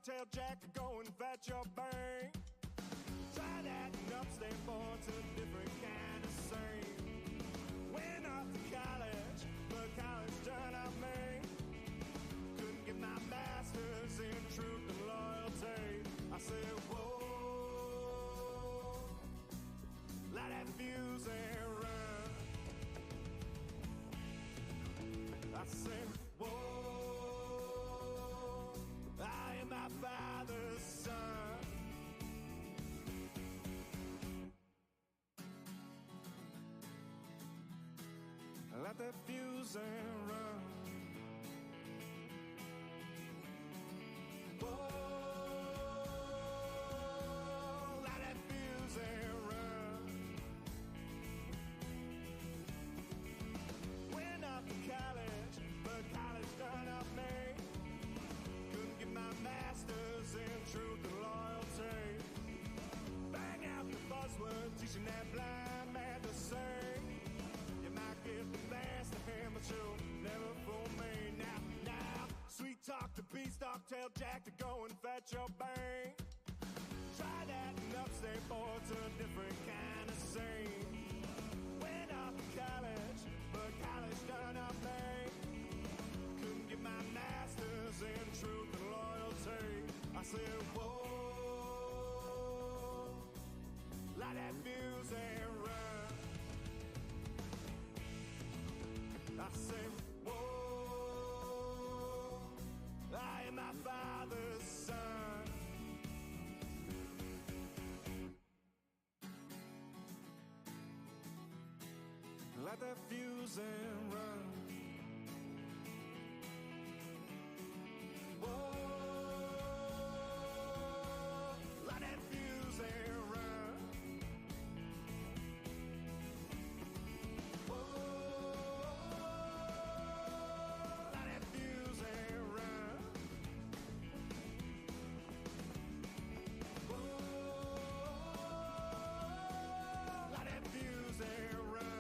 Tell Jack to go and fetch your bank. Try that and upstate board's a different kind of sing. Went off to college, but college turned out me. Couldn't get my master's in truth and loyalty. I said, whoa, light that fuse and run. I said, whoa, I am my father's son. Light that fuse and run. Whoa, light that fuse and run. Went off to college, but college done up me. Couldn't get my master's in truth and loyalty. Bang out the buzzword, teaching that blind man to sing. You might get the best of him, but you'll never fool me. Now, sweet talk to beanstalk, tell Jack to go and fetch your bank. Try that and upstate board's a different kind of scene. Went off to college, but college done up me. Couldn't get my master's in truth and loyalty. I said, whoa, light that fuse and run. I said, whoa, I am my father's son. Light that fuse and run. Whoa, light that fuse and run. Whoa, light that fuse and run. Whoa, light that fuse and run.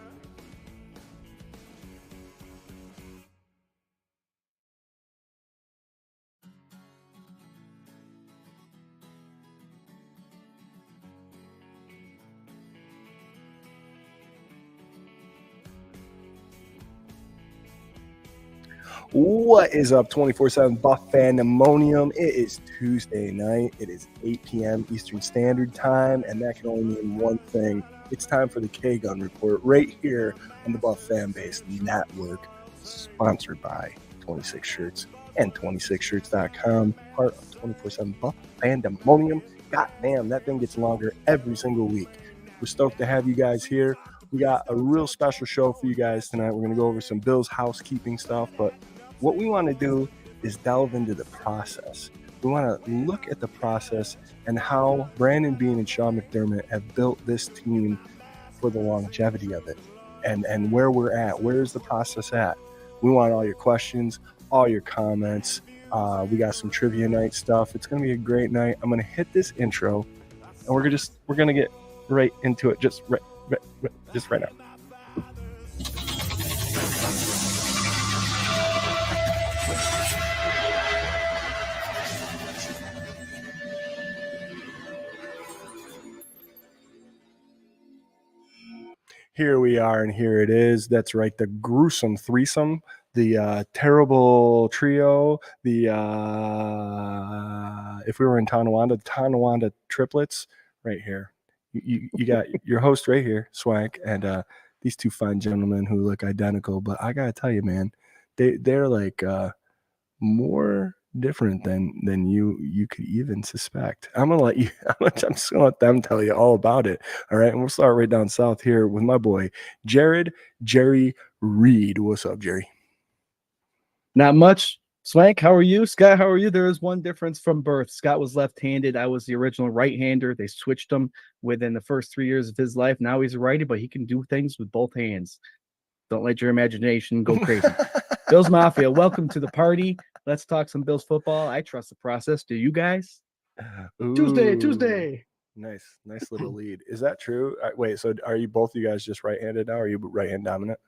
What is up, 24/7 Buff Fandemonium? It is Tuesday night. It is 8 p.m. Eastern Standard Time, and that can only mean one thing. It's time for the K-Gun Report right here on the Buff Fanbase Network, sponsored by 26 Shirts and 26shirts.com, part of 24/7 Buff Fandemonium. God damn, that thing gets longer every single week. We're stoked to have you guys here. We got a real special show for you guys tonight. We're going to go over some Bills housekeeping stuff, but what we want to do is delve into the process. We want to look at the process and how Brandon Beane and Sean McDermott have built this team for the longevity of it and where we're at. Where's the process at? We want all your questions, all your comments. We got some trivia night stuff. It's going to be a great night. I'm going to hit this intro, and we're going to get right into it just right now. Here we are, and here it is. That's right, the gruesome threesome, the terrible trio, the if we were in Tonawanda, the Tonawanda triplets, right here. You got your host right here, Swank, and these two fine gentlemen who look identical. But I gotta tell you, man, they're like more different than you could even suspect. I'm just gonna let them tell you all about it. All right, and we'll start right down south here with my boy Jarrod Jerry Reed. What's up, Jerry? Not much. Swank, how are you? Scott, how are you? There is one difference from birth. Scott was left-handed. I was the original right-hander. They switched him within the first 3 years of his life. Now he's a righty, but he can do things with both hands. Don't let your imagination go crazy. Bills Mafia, welcome to the party. Let's talk some Bills football. I trust the process. Do you guys? Ooh, Tuesday. Nice little lead. Is that true? Wait, so are you both you guys just right-handed now? Or are you right-hand dominant?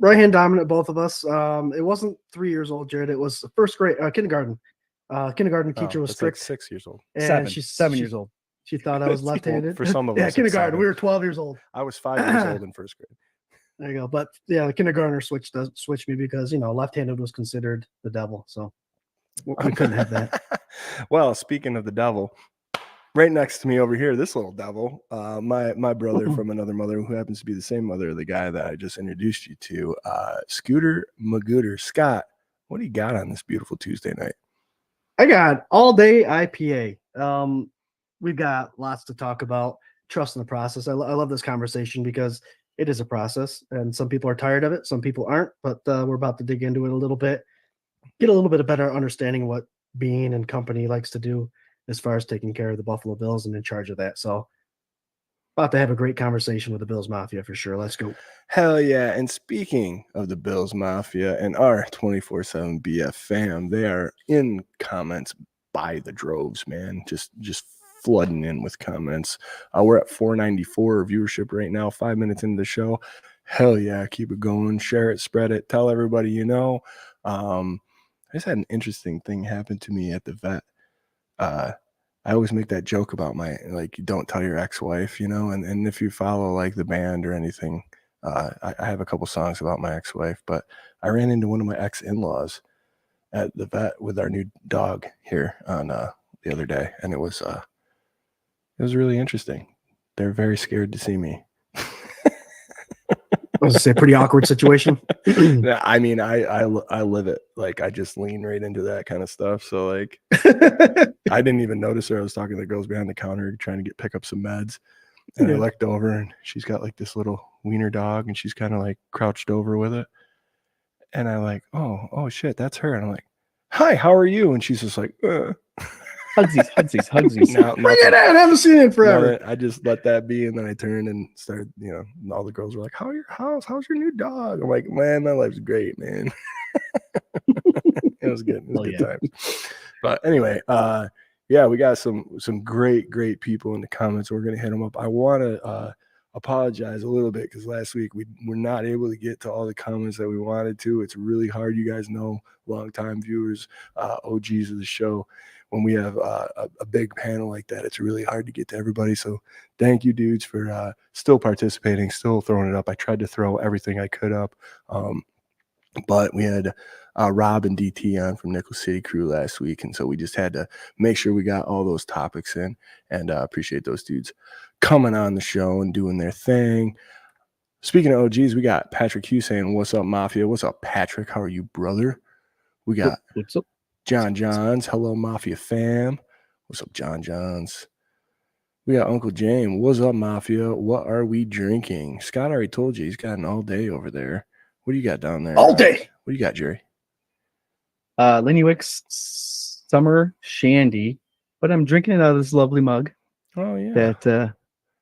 Right-hand dominant, both of us. It wasn't 3 years old, Jared. It was first grade, kindergarten. Kindergarten teacher was that's like strict. 6 years old. And She's 7 years old. She thought I was Well, left-handed. for some of yeah, us, it's kindergarten. 7. We were 12 years old. I was 5 years old in first grade. There you go. But yeah, the kindergartner switched me because left-handed was considered the devil. So we couldn't have that. Well, speaking of the devil, right next to me over here, this little devil, my brother from another mother who happens to be the same mother of the guy that I just introduced you to, Scooter Magooter. Scott, what do you got on this beautiful Tuesday night? I got all day IPA. We've got lots to talk about. Trust in the process. I love this conversation because it is a process, and some people are tired of it, some people aren't. But we're about to dig into it a little bit, get a little bit of better understanding of what Beane and company likes to do as far as taking care of the Buffalo Bills and in charge of that. So, about to have a great conversation with the Bills Mafia for sure. Let's go. Hell yeah. And speaking of the Bills Mafia and our 24/7 BF fam, they are in comments by the droves, man. Just flooding in with comments. We're at 494 viewership right now, 5 minutes into the show. Hell yeah, keep it going. Share it, spread it, tell everybody you know. I just had an interesting thing happen to me at the vet. I always make that joke about you don't tell your ex-wife, and if you follow like the band or anything, I have a couple songs about my ex-wife, but I ran into one of my ex-in-laws at the vet with our new dog here on the other day, and it was really interesting. They're very scared to see me. I was gonna say, pretty awkward situation. I mean, I live it. Like, I just lean right into that kind of stuff. So like, I didn't even notice her. I was talking to the girls behind the counter trying to pick up some meds, and I looked over and she's got like this little wiener dog, and she's kind of like crouched over with it. And I'm like, oh shit, that's her. And I'm like, hi, how are you? And she's just like, Hugsies. Now, Bring it in. I haven't seen it forever. I just let that be, and then I turned and started, and all the girls were like, how's your new dog? I'm like, man, my life's great, man. It was good. It was good times. But anyway, we got some great people in the comments. We're gonna hit them up. I want to apologize a little bit because last week we were not able to get to all the comments that we wanted to. It's really hard. You guys know, longtime viewers, OGs of the show. When we have a big panel like that, it's really hard to get to everybody. So thank you, dudes, for still participating, still throwing it up. I tried to throw everything I could up. But we had Rob and DT on from Nickel City Crew last week. And so we just had to make sure we got all those topics in, and appreciate those dudes coming on the show and doing their thing. Speaking of OGs, we got Patrick Hughes saying, what's up, Mafia? What's up, Patrick? How are you, brother? We got What's up? John Johns. Hello, Mafia fam. What's up, John Johns? We got Uncle James. What's up, Mafia? What are we drinking? Scott already told you he's got an all day over there. What do you got down there? All day. What do you got, Jerry? Lenny Wick's Summer Shandy, but I'm drinking it out of this lovely mug that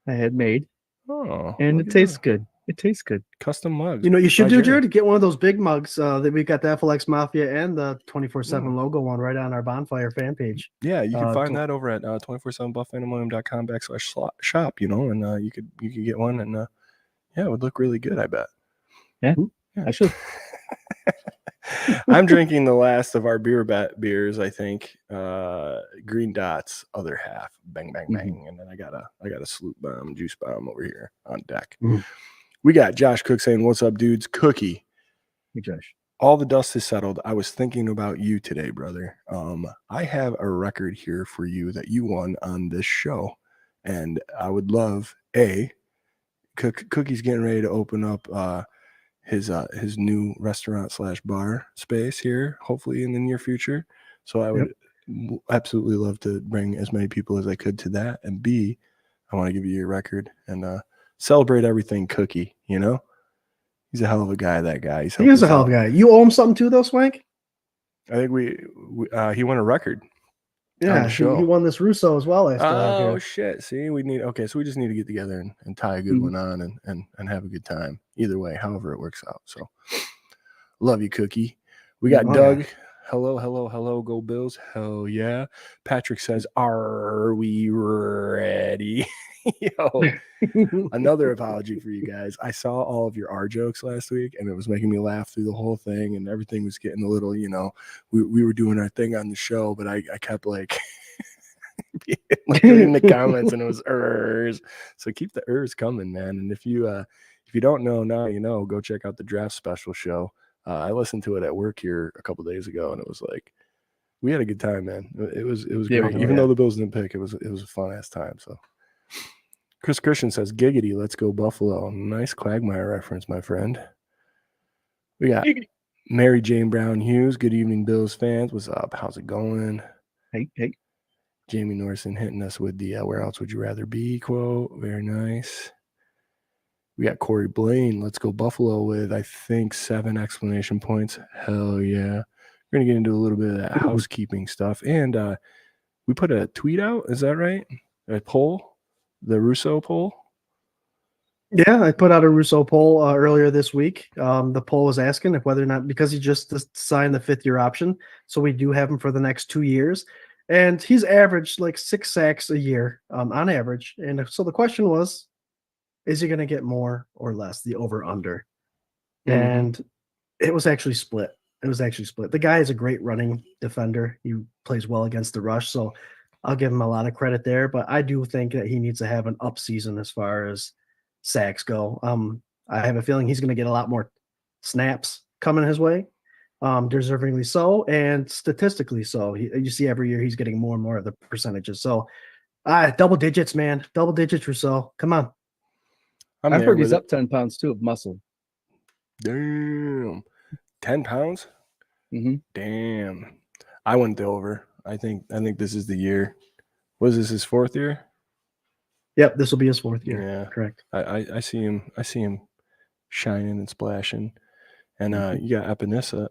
I had made. Oh, and it tastes good. It tastes good. Custom mugs. You know, you should do, Jared, get one of those big mugs that we got, the FLX Mafia and the 24/7 logo one right on our Bonfire fan page. Yeah, you can find that over at 247buffandemonium.com/shop, and you could get one, and it would look really good, I bet. Yeah. I should. I'm drinking the last of our beers, I think. Green Dot's other half. Bang, bang, bang. And then I got a Sloop Bomb, Juice Bomb over here on deck. We got Josh Cook saying, what's up, dudes? Cookie. Hey, Josh. All the dust is settled. I was thinking about you today, brother. I have a record here for you that you won on this show. And I would love, Cookie's getting ready to open up his new restaurant / bar space here, hopefully in the near future. So I would absolutely love to bring as many people as I could to that. And B, I want to give you your record and celebrate everything Cookie, He's a hell of a guy, that guy. He is a hell of a guy. You owe him something too, though, Swank? I think he won a record. Yeah, he won this Russo as well. Shit. See, so we just need to get together and tie a good one on and have a good time. Either way, however it works out. So love you, Cookie. We got Doug. Hello, hello, hello, go Bills. Hell yeah. Patrick says, are we ready? Yo, another apology for you guys. I saw all of your R jokes last week, and it was making me laugh through the whole thing, and everything was getting a little, we were doing our thing on the show, but I kept like in the comments, and it was ers. So keep the ers coming, man. And if you don't know, now you know. Go check out the draft special show. I listened to it at work here a couple days ago, and it was like we had a good time, man. It was great. Even though the Bills didn't pick, it was a fun ass time. So Chris Christian says, "Giggity, let's go Buffalo." Nice Quagmire reference, my friend. We got Mary Jane Brown Hughes. Good evening, Bills fans. What's up? How's it going? Hey. Jamie Norson hitting us with the "Where else would you rather be?" quote. Very nice. We got Corey Blaine. Let's go Buffalo with, I think, 7 exclamation points. Hell yeah. We're going to get into a little bit of that housekeeping stuff. And we put a tweet out. Is that right? A poll? The Russo poll? Yeah, I put out a Russo poll earlier this week. The poll was asking if whether or not, because he just signed the 5th-year option, so we do have him for the next 2 years. And he's averaged like 6 sacks a year on average. And so the question was, is he going to get more or less, the over-under? And it was actually split. The guy is a great running defender. He plays well against the rush, so I'll give him a lot of credit there. But I do think that he needs to have an up season as far as sacks go. I have a feeling he's going to get a lot more snaps coming his way, deservingly so, and statistically so. You see every year he's getting more and more of the percentages. So double digits, man. Double digits or so. Come on. I've heard he's up 10 pounds too of muscle. Damn. 10 pounds? Mm-hmm. Damn. I went over. I think this is the year. Was this his 4th year? Yep, this will be his 4th year. Yeah. Correct. I see him shining and splashing. And you got Epinesa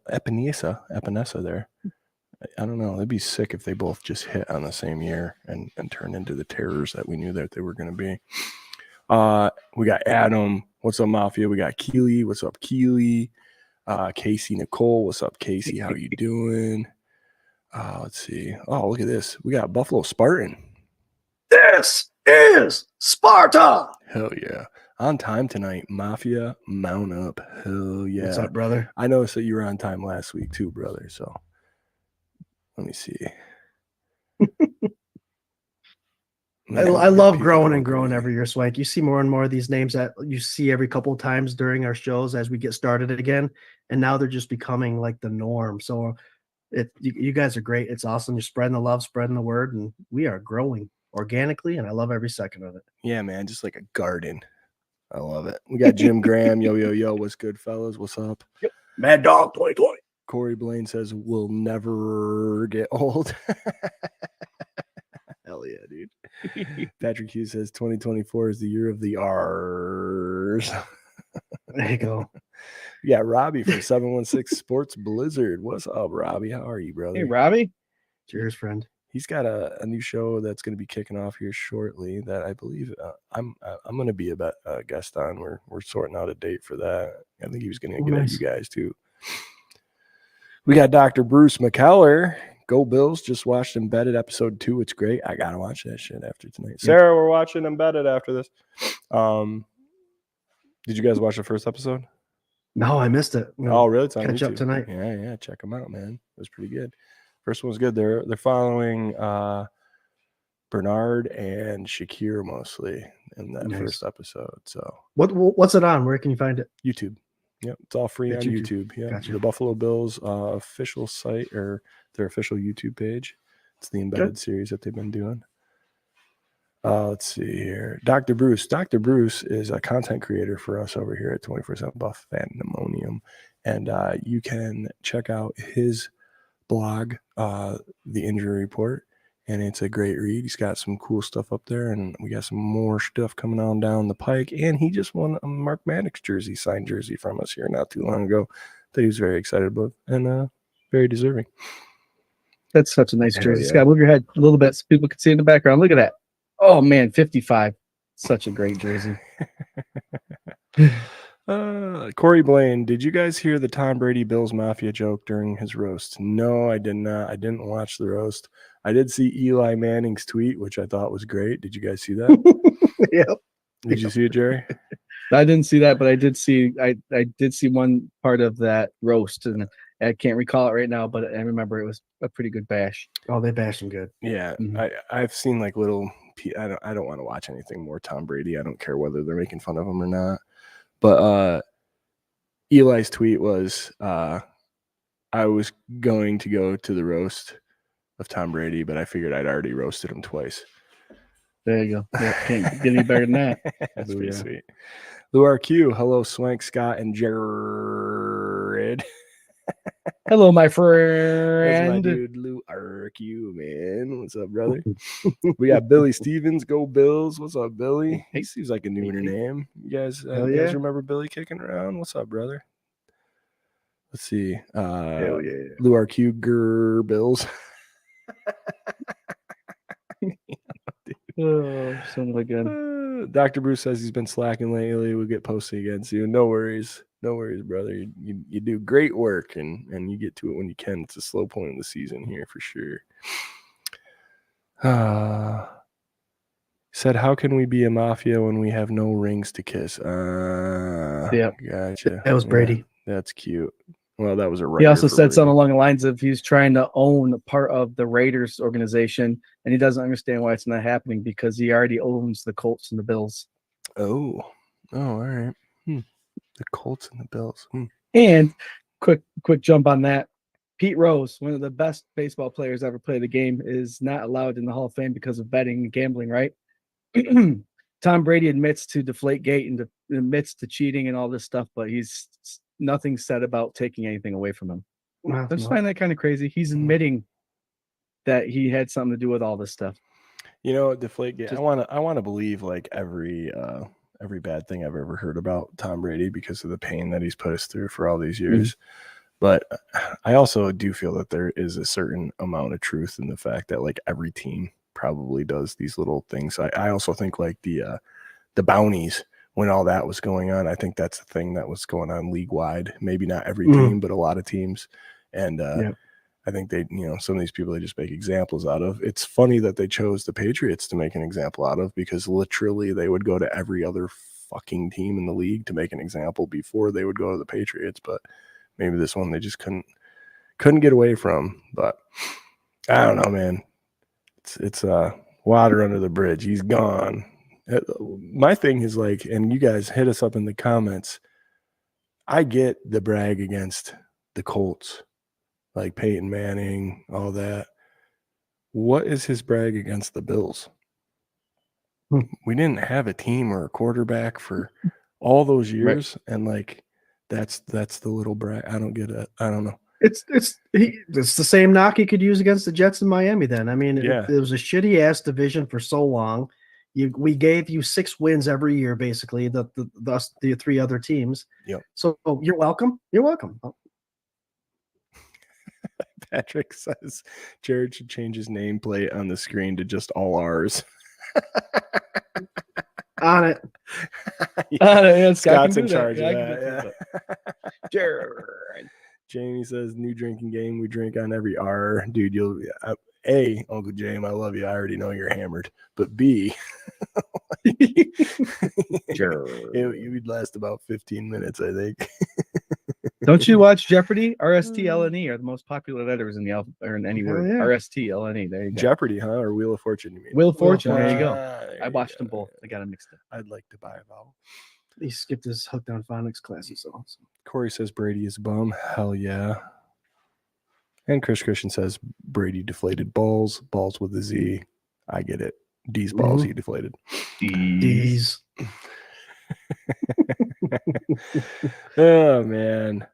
there. I don't know. It'd be sick if they both just hit on the same year and turn into the terrors that we knew that they were going to be. We got Adam. What's up, Mafia? We got Keely. What's up, Keely? Casey Nicole. What's up, Casey? How you doing? Let's see. Oh, look at this. We got Buffalo Spartan. This is Sparta. Hell yeah. On time tonight. Mafia, mount up. Hell yeah. What's up, brother? I noticed that you were on time last week too, brother. So let me see. I love growing every year, Swank. You see more and more of these names that you see every couple of times during our shows as we get started again, and now they're just becoming like the norm. So you guys are great. It's awesome. You're spreading the love, spreading the word, and we are growing organically, and I love every second of it. Yeah, man, just like a garden. I love it. We got Jim Graham. Yo. What's good, fellas? What's up? Yep. Mad Dog 2020. Corey Blaine says, we'll never get old. Hell yeah, dude. Patrick Hughes says 2024 is the year of the R's. There you go. Yeah, Robbie from 716 Sports Blizzard. What's up, Robbie? How are you, brother? Hey, Robbie. Cheers, friend. He's got a new show that's going to be kicking off here shortly that I believe I'm going to be a guest on. We're sorting out a date for that. I think he was going to get at you guys too. We got Dr. Bruce McKellar. Go Bills. Just watched Embedded episode 2. It's great. I got to watch that shit after tonight. Sarah, we're watching Embedded after this. Did you guys watch the first episode? No, I missed it. No. Oh, really? It's on Catch YouTube. up tonight. Yeah. Check them out, man. It was pretty good. First one was good. They're following Bernard and Shakir mostly in that first episode. So what's it on? Where can you find it? YouTube. Yep, it's all free on YouTube. Yeah, gotcha. The Buffalo Bills official site or their official YouTube page. It's the Embedded series that they've been doing. Let's see here. Dr. Bruce. Dr. Bruce is a content creator for us over here at 24/7 Buff Pandemonium. And you can check out his blog, The Injury Report. And it's a great read. He's got some cool stuff up there. And we got some more stuff coming on down the pike. And he just won a Mark Maddox signed jersey from us here not too long ago that he was very excited about and very deserving. That's such a nice jersey. Scott, move your head a little bit so people can see in the background. Look at that. Oh, man, 55. Such a great jersey. Corey Blaine, did you guys hear the Tom Brady Bills Mafia joke during his roast? No, I did not. I didn't watch the roast. I did see Eli Manning's tweet, which I thought was great. Did you guys see that? Yep. Did you see it, Jerry? I didn't see that, but I did see one part of that roast, and I can't recall it right now, but I remember it was a pretty good bash. Oh, they bashed him good. Yeah, I've seen like little. I don't want to watch anything more Tom Brady. I don't care whether they're making fun of him or not. But Eli's tweet was, I was going to go to the roast of Tom Brady, but I figured I'd already roasted him twice. There you go. Yeah, can't get any better than that. That's pretty sweet. Lou RQ, hello, Swank, Scott, and Jarrod. Hello, my That's friend. my dude, Lou RQ, man. What's up, brother? We got Billy Stevens. Go Bills. What's up, Billy? He seems like a newer name. You guys remember Billy kicking around? What's up, brother? Let's see. Hell yeah. Lou RQ, Grr Bills. Oh, something like that. Dr. Bruce says he's been slacking lately. We'll get posting again soon. No worries. No worries, brother. You do great work, and you get to it when you can. It's a slow point in the season here for sure. Said, how can we be a mafia when we have no rings to kiss? Yeah. Gotcha. That was Brady. Yeah, that's cute. Well, that was a writer. He also said Brady. something along the lines of he's trying to own part of the Raiders organization, and he doesn't understand why it's not happening because he already owns the Colts and the Bills. Oh, all right. The Colts and the Bills. And quick jump on that. Pete Rose, one of the best baseball players ever played the game, is not allowed in the Hall of Fame because of betting and gambling, right? Tom Brady admits to Deflategate and admits to cheating and all this stuff, but he's nothing said about taking anything away from him. I just find that kind of crazy. He's admitting that he had something to do with all this stuff. You know, Deflategate. I want to believe like every bad thing I've ever heard about Tom Brady because of the pain that he's put us through for all these years. But I also do feel that there is a certain amount of truth in the fact that like every team probably does these little things. I also think like the bounties, when all that was going on, I think that's the thing that was going on league wide. Maybe not every team, but a lot of teams. And I think they, some of these people they just make examples out of. It's funny that they chose the Patriots to make an example out of because literally they would go to every other fucking team in the league to make an example before they would go to the Patriots. But maybe this one they just couldn't get away from. But I don't know, man. It's water under the bridge. He's gone. My thing is like, and you guys hit us up in the comments. I get the brag against the Colts, like Peyton Manning, all that. What is his brag against the Bills? We didn't have a team or a quarterback for all those years, and like that's the little brag. I don't get it. I don't know. It's the same knock he could use against the Jets in Miami. Then it was a shitty ass division for so long. We gave you 6 wins every year, basically. The 3 other teams. Yep. So you're welcome. You're welcome. Patrick says Jarrod should change his nameplate on the screen to just all R's. On it. Scott's in charge of that. Jarrod. Jamie says new drinking game. We drink on every R. Dude, Uncle James, I love you. I already know you're hammered. But B, you'd last about 15 minutes, I think. Don't you watch Jeopardy? RST, LNE are the most popular letters in the alphabet or in any word. Yeah. RST, LNE. There you go. Jeopardy, huh? Or Wheel of Fortune, you mean? Wheel of Fortune. There you go. I watched them both. I got them mixed up. I'd like to buy a vowel. He skipped his hook down phonics classes. Awesome. Corey says Brady is a bum. Hell yeah. And Chris Christian says Brady deflated balls with a Z. I get it. D's balls he deflated. D's. Oh, man.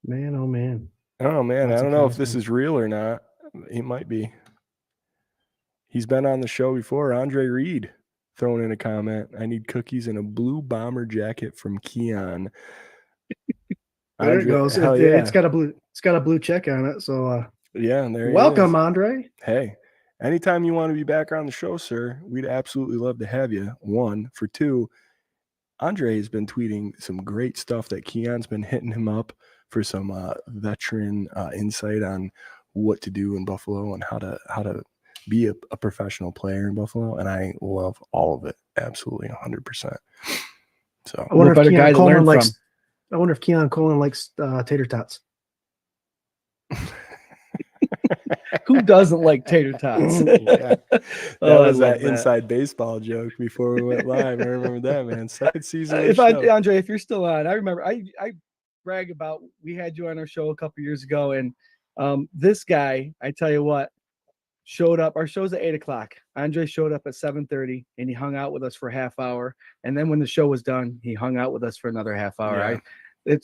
Man, oh, man. Oh, man. I don't know if this is real or not. It might be. He's been on the show before. Andre Reed throwing in a comment. I need cookies and a blue bomber jacket from Keon. There it goes. It's got a blue check on it. So yeah, there. Welcome, Andre. Hey, anytime you want to be back on the show, sir, we'd absolutely love to have you. One. For two, Andre has been tweeting some great stuff that Keon's been hitting him up for some veteran insight on what to do in Buffalo and how to be a professional player in Buffalo. And I love all of it. Absolutely 100%. So I wonder What if better guy Keon to learn Coleman likes. from? I wonder if Keon Coleman likes tater tots. Who doesn't like tater tots? Yeah. That Oh, I was love that inside baseball joke before we went live. I remember that, man. Second season of the show. Andre, if you're still on, I remember I brag about we had you on our show a couple years ago, and this guy, I tell you what, showed up. Our show's at 8:00. Andre showed up at 7:30, and he hung out with us for a half hour. And then when the show was done, he hung out with us for another half hour. Yeah.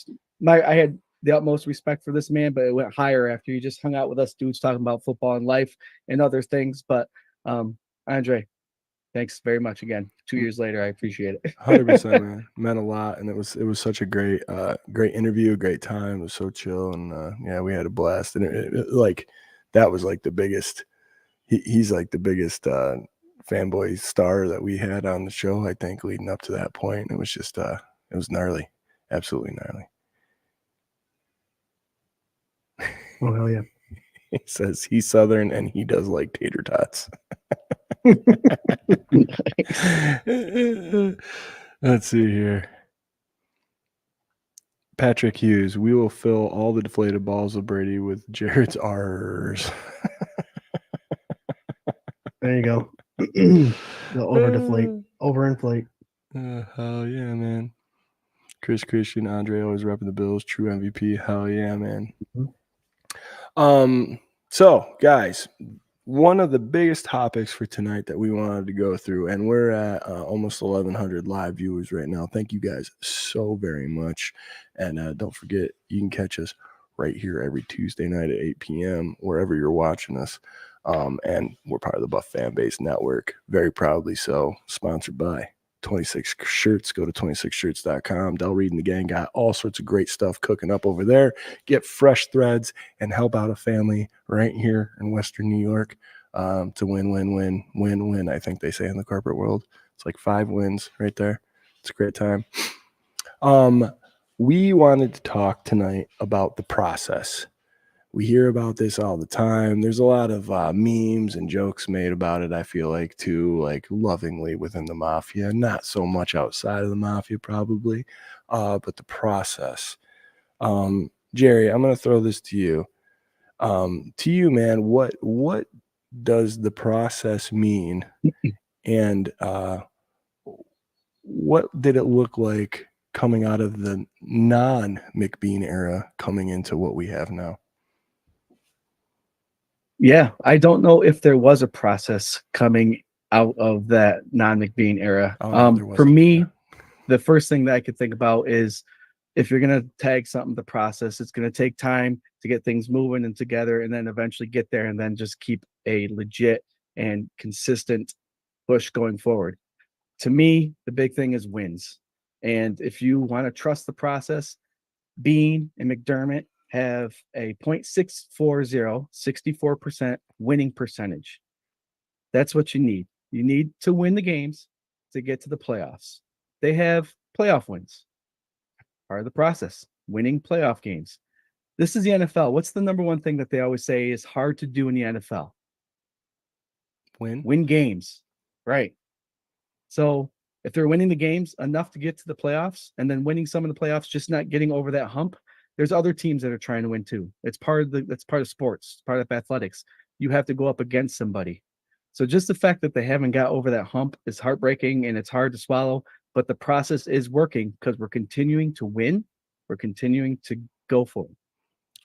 I had the utmost respect for this man, but it went higher after he just hung out with us dudes talking about football and life and other things. But Andre, thanks very much again. 2 years later, I appreciate it. 100%, man. Meant a lot, and it was such a great interview, great time. It was so chill, and yeah, we had a blast. And that was like the biggest. He's like the biggest fanboy star that we had on the show, I think, leading up to that point. It was just it was gnarly, absolutely gnarly. Oh hell yeah! He says he's Southern and he does like tater tots. Let's see here. Patrick Hughes, we will fill all the deflated balls of Brady with Jarrod's R's. There you go. They'll overinflate. Hell yeah, man. Christian, Andre always repping the Bills, true MVP. Hell yeah, man. So guys, one of the biggest topics for tonight that we wanted to go through, and we're at almost 1,100 live viewers right now. Thank you guys so very much. And don't forget, you can catch us right here every Tuesday night at 8 p.m. wherever you're watching us. And we're part of the Buff Fan Base Network, very proudly so, sponsored by 26 Shirts. Go to 26shirts.com. Del Reed and the gang got all sorts of great stuff cooking up over there. Get fresh threads and help out a family right here in Western New York to win, I think they say in the corporate world. It's like 5 wins right there. It's a great time. We wanted to talk tonight about the process. We hear about this all the time. There's a lot of memes and jokes made about it, I feel like, too, like lovingly within the mafia. Not so much outside of the mafia, probably, but the process. Jerry, I'm going to throw this to you. To you, man, what does the process mean? And what did it look like coming out of the non-McBeane era coming into what we have now? Yeah, I don't know if there was a process coming out of that non-McBeane era. For me, the first thing that I could think about is if you're going to tag something to process, it's going to take time to get things moving and together and then eventually get there and then just keep a legit and consistent push going forward. To me, the big thing is wins. And if you want to trust the process, Beane and McDermott have a 0.640, 64% winning percentage. That's what you need. You need to win the games to get to the playoffs. They have playoff wins. Part of the process, winning playoff games. This is the NFL. What's the number one thing that they always say is hard to do in the NFL? Win games. Right. So if they're winning the games enough to get to the playoffs and then winning some of the playoffs, just not getting over that hump, there's other teams that are trying to win too. That's part of sports, it's part of athletics. You have to go up against somebody. So just the fact that they haven't got over that hump is heartbreaking and it's hard to swallow, but the process is working because we're continuing to win. We're continuing to go for it.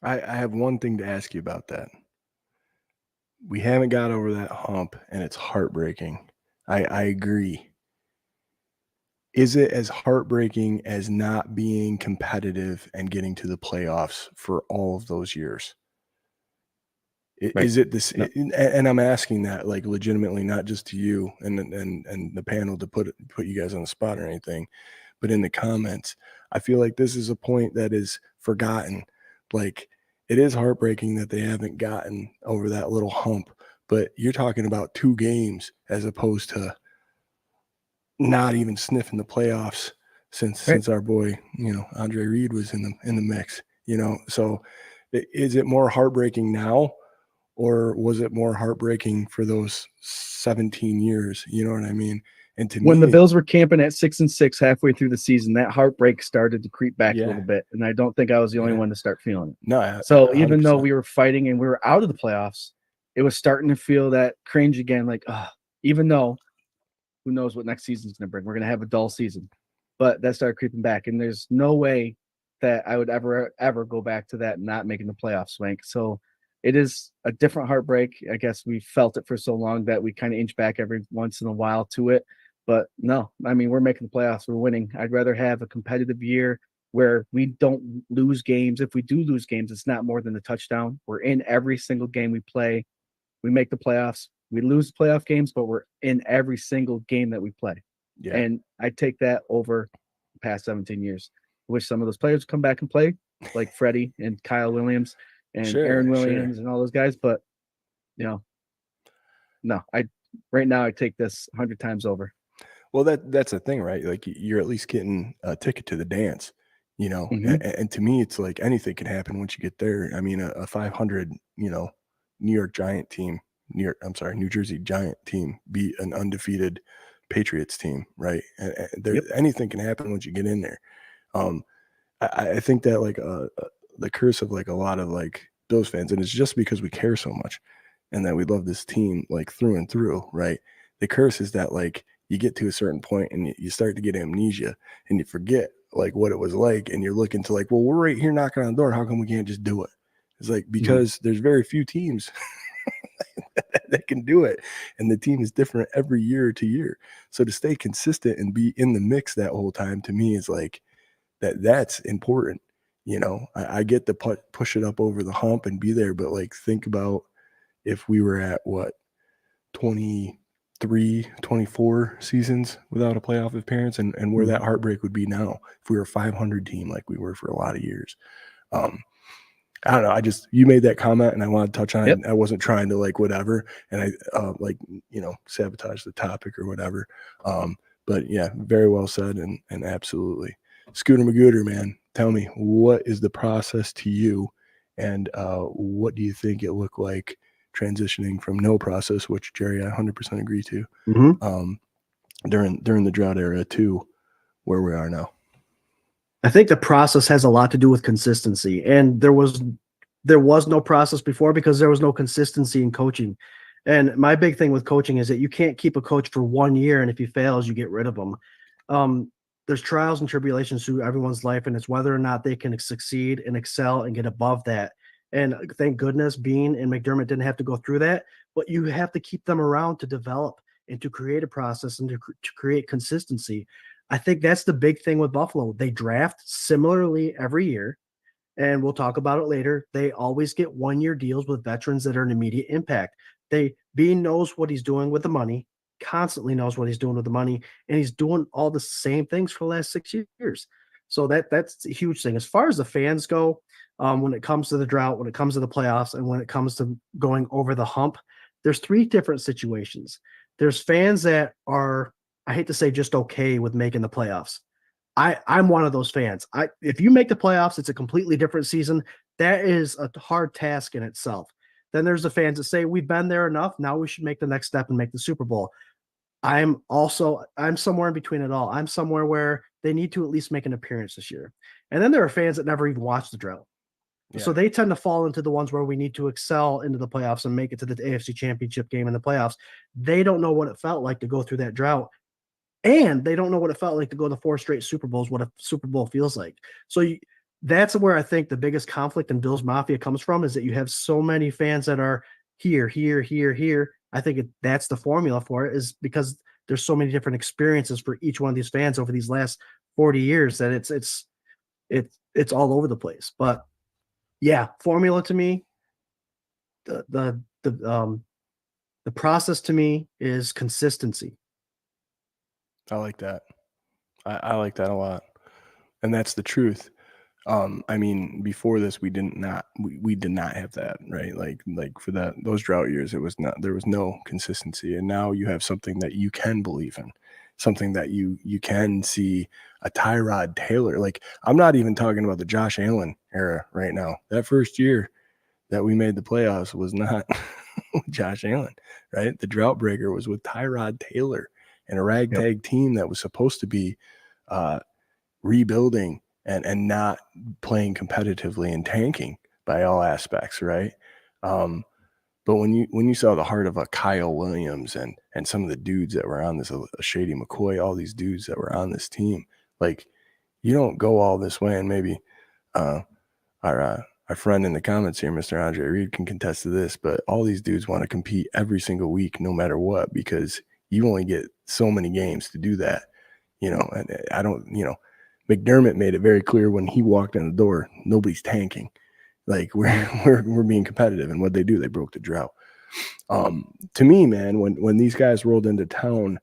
I have one thing to ask you about that. We haven't got over that hump and it's heartbreaking. I agree. Is it as heartbreaking as not being competitive and getting to the playoffs for all of those years? Right. Is it this? No. And I'm asking that like legitimately, not just to you and the panel to put you guys on the spot or anything, but in the comments. I feel like this is a point that is forgotten. Like it is heartbreaking that they haven't gotten over that little hump, but you're talking about 2 games as opposed to not even sniffing the playoffs since our boy, Andre Reed was in the mix, So is it more heartbreaking now, or was it more heartbreaking for those 17 years? You know what I mean? And to When me, the Bills were camping at 6-6 halfway through the season, that heartbreak started to creep back a little bit, and I don't think I was the only one to start feeling it. No, so even though we were fighting and we were out of the playoffs, it was starting to feel that cringe again. Like, even though who knows what next season's going to bring, we're going to have a dull season, but that started creeping back, and there's no way that I would ever go back to that not making the playoffs, Swank. So it is a different heartbreak. I guess we felt it for so long that we kind of inch back every once in a while to it. But no, I mean, we're making the playoffs. We're winning. I'd rather have a competitive year where we don't lose games. If we do lose games, it's not more than a touchdown. We're in every single game we play. We make the playoffs. We lose playoff games, but we're in every single game that we play. Yeah. And I take that over the past 17 years. I wish some of those players would come back and play, like Freddie and Kyle Williams and Aaron Williams and all those guys. But, no, right now I take this 100 times over. Well, that's the thing, right? Like, you're at least getting a ticket to the dance, and to me, it's like anything can happen once you get there. I mean, a 500, New Jersey Giant team beat an undefeated Patriots team, right? And anything can happen once you get in there. I think that like the curse of like a lot of like Bills fans, and it's just because we care so much and that we love this team like through and through, right? The curse is that like you get to a certain point and you start to get amnesia and you forget like what it was like, and you're looking to like, well, we're right here knocking on the door. How come we can't just do it? It's like, because there's very few teams that can do it, and the team is different every year to year. So to stay consistent and be in the mix that whole time, to me, is like that's important. I get to push it up over the hump and be there, but like, think about if we were at what, 23, 24 seasons without a playoff appearance, and where that heartbreak would be now if we were a 500 team like we were for a lot of years. I don't know. You made that comment and I want to touch on it. I wasn't trying to like whatever. And I sabotage the topic or whatever. But yeah, very well said. And absolutely. Scooter Magooter, man, tell me, what is the process to you? And what do you think it looked like transitioning from no process, which Jerry, I 100% agree to, during the drought era to where we are now? I think the process has a lot to do with consistency, and there was no process before because there was no consistency in coaching. And my big thing with coaching is that you can't keep a coach for 1 year, and if he fails, you get rid of him. There's trials and tribulations through everyone's life, and it's whether or not they can succeed and excel and get above that. And thank goodness Beane and McDermott didn't have to go through that, but you have to keep them around to develop and to create a process and to create consistency. I think that's the big thing with Buffalo. They draft similarly every year, and we'll talk about it later. They always get 1-year deals with veterans that are an immediate impact. Beane knows what he's doing with the money, constantly knows what he's doing with the money, and he's doing all the same things for the last 6 years. So that's a huge thing. As far as the fans go, when it comes to the drought, when it comes to the playoffs, and when it comes to going over the hump, there's 3 different situations. There's fans that are, I hate to say, just okay with making the playoffs. I'm one of those fans. If you make the playoffs, it's a completely different season. That is a hard task in itself. Then there's the fans that say, we've been there enough. Now we should make the next step and make the Super Bowl. I'm somewhere in between it all. I'm somewhere where they need to at least make an appearance this year. And then there are fans that never even watch the drought. Yeah. So they tend to fall into the ones where we need to excel into the playoffs and make it to the AFC Championship game in the playoffs. They don't know what it felt like to go through that drought. And they don't know what it felt like to go to 4 straight Super Bowls, what a Super Bowl feels like. So that's where I think the biggest conflict in Bills Mafia comes from, is that you have so many fans that are here. I think that's the formula for it, is because there's so many different experiences for each one of these fans over these last 40 years that it's all over the place. But yeah, formula to me, the process to me is consistency. I like that. I like that a lot. And that's the truth. I mean, before this, we did not have that, right? Like for those drought years, there was no consistency, and now you have something that you can believe in, something that you can see a Tyrod Taylor. Like, I'm not even talking about the Josh Allen era right now. That first year that we made the playoffs was not with Josh Allen, right? The drought breaker was with Tyrod Taylor and a ragtag team that was supposed to be rebuilding and not playing competitively and tanking by all aspects, right? But when you saw the heart of a Kyle Williams and some of the dudes that were on this, a Shady McCoy, all these dudes that were on this team, like, you don't go all this way. And maybe our friend in the comments here, Mr. Andre Reed, can contest to this, but all these dudes want to compete every single week, no matter what, because you only get so many games to do that, and I don't, McDermott made it very clear when he walked in the door, nobody's tanking. Like, we're being competitive, and what they do, they broke the drought. To me, man, when these guys rolled into town,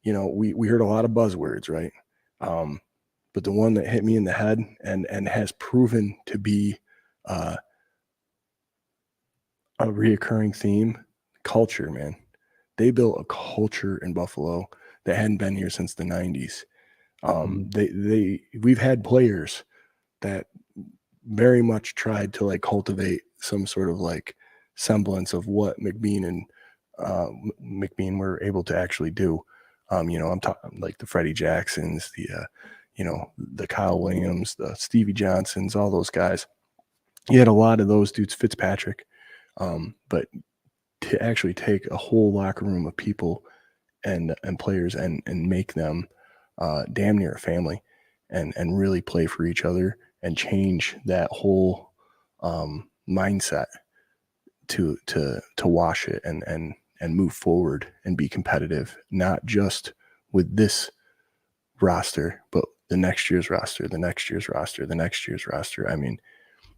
we heard a lot of buzzwords, right? But the one that hit me in the head and has proven to be a reoccurring theme, culture, man. They built a culture in Buffalo that hadn't been here since the 90s. We've had players that very much tried to like cultivate some sort of like semblance of what McBeane were able to actually do. I'm talking like the Freddie Jacksons, the Kyle Williams, the Stevie Johnsons, all those guys. You had a lot of those dudes, Fitzpatrick. But to actually take a whole locker room of people and players and make them damn near a family and really play for each other and change that whole mindset to wash it and move forward and be competitive, not just with this roster, but the next year's roster, the next year's roster, the next year's roster. I mean,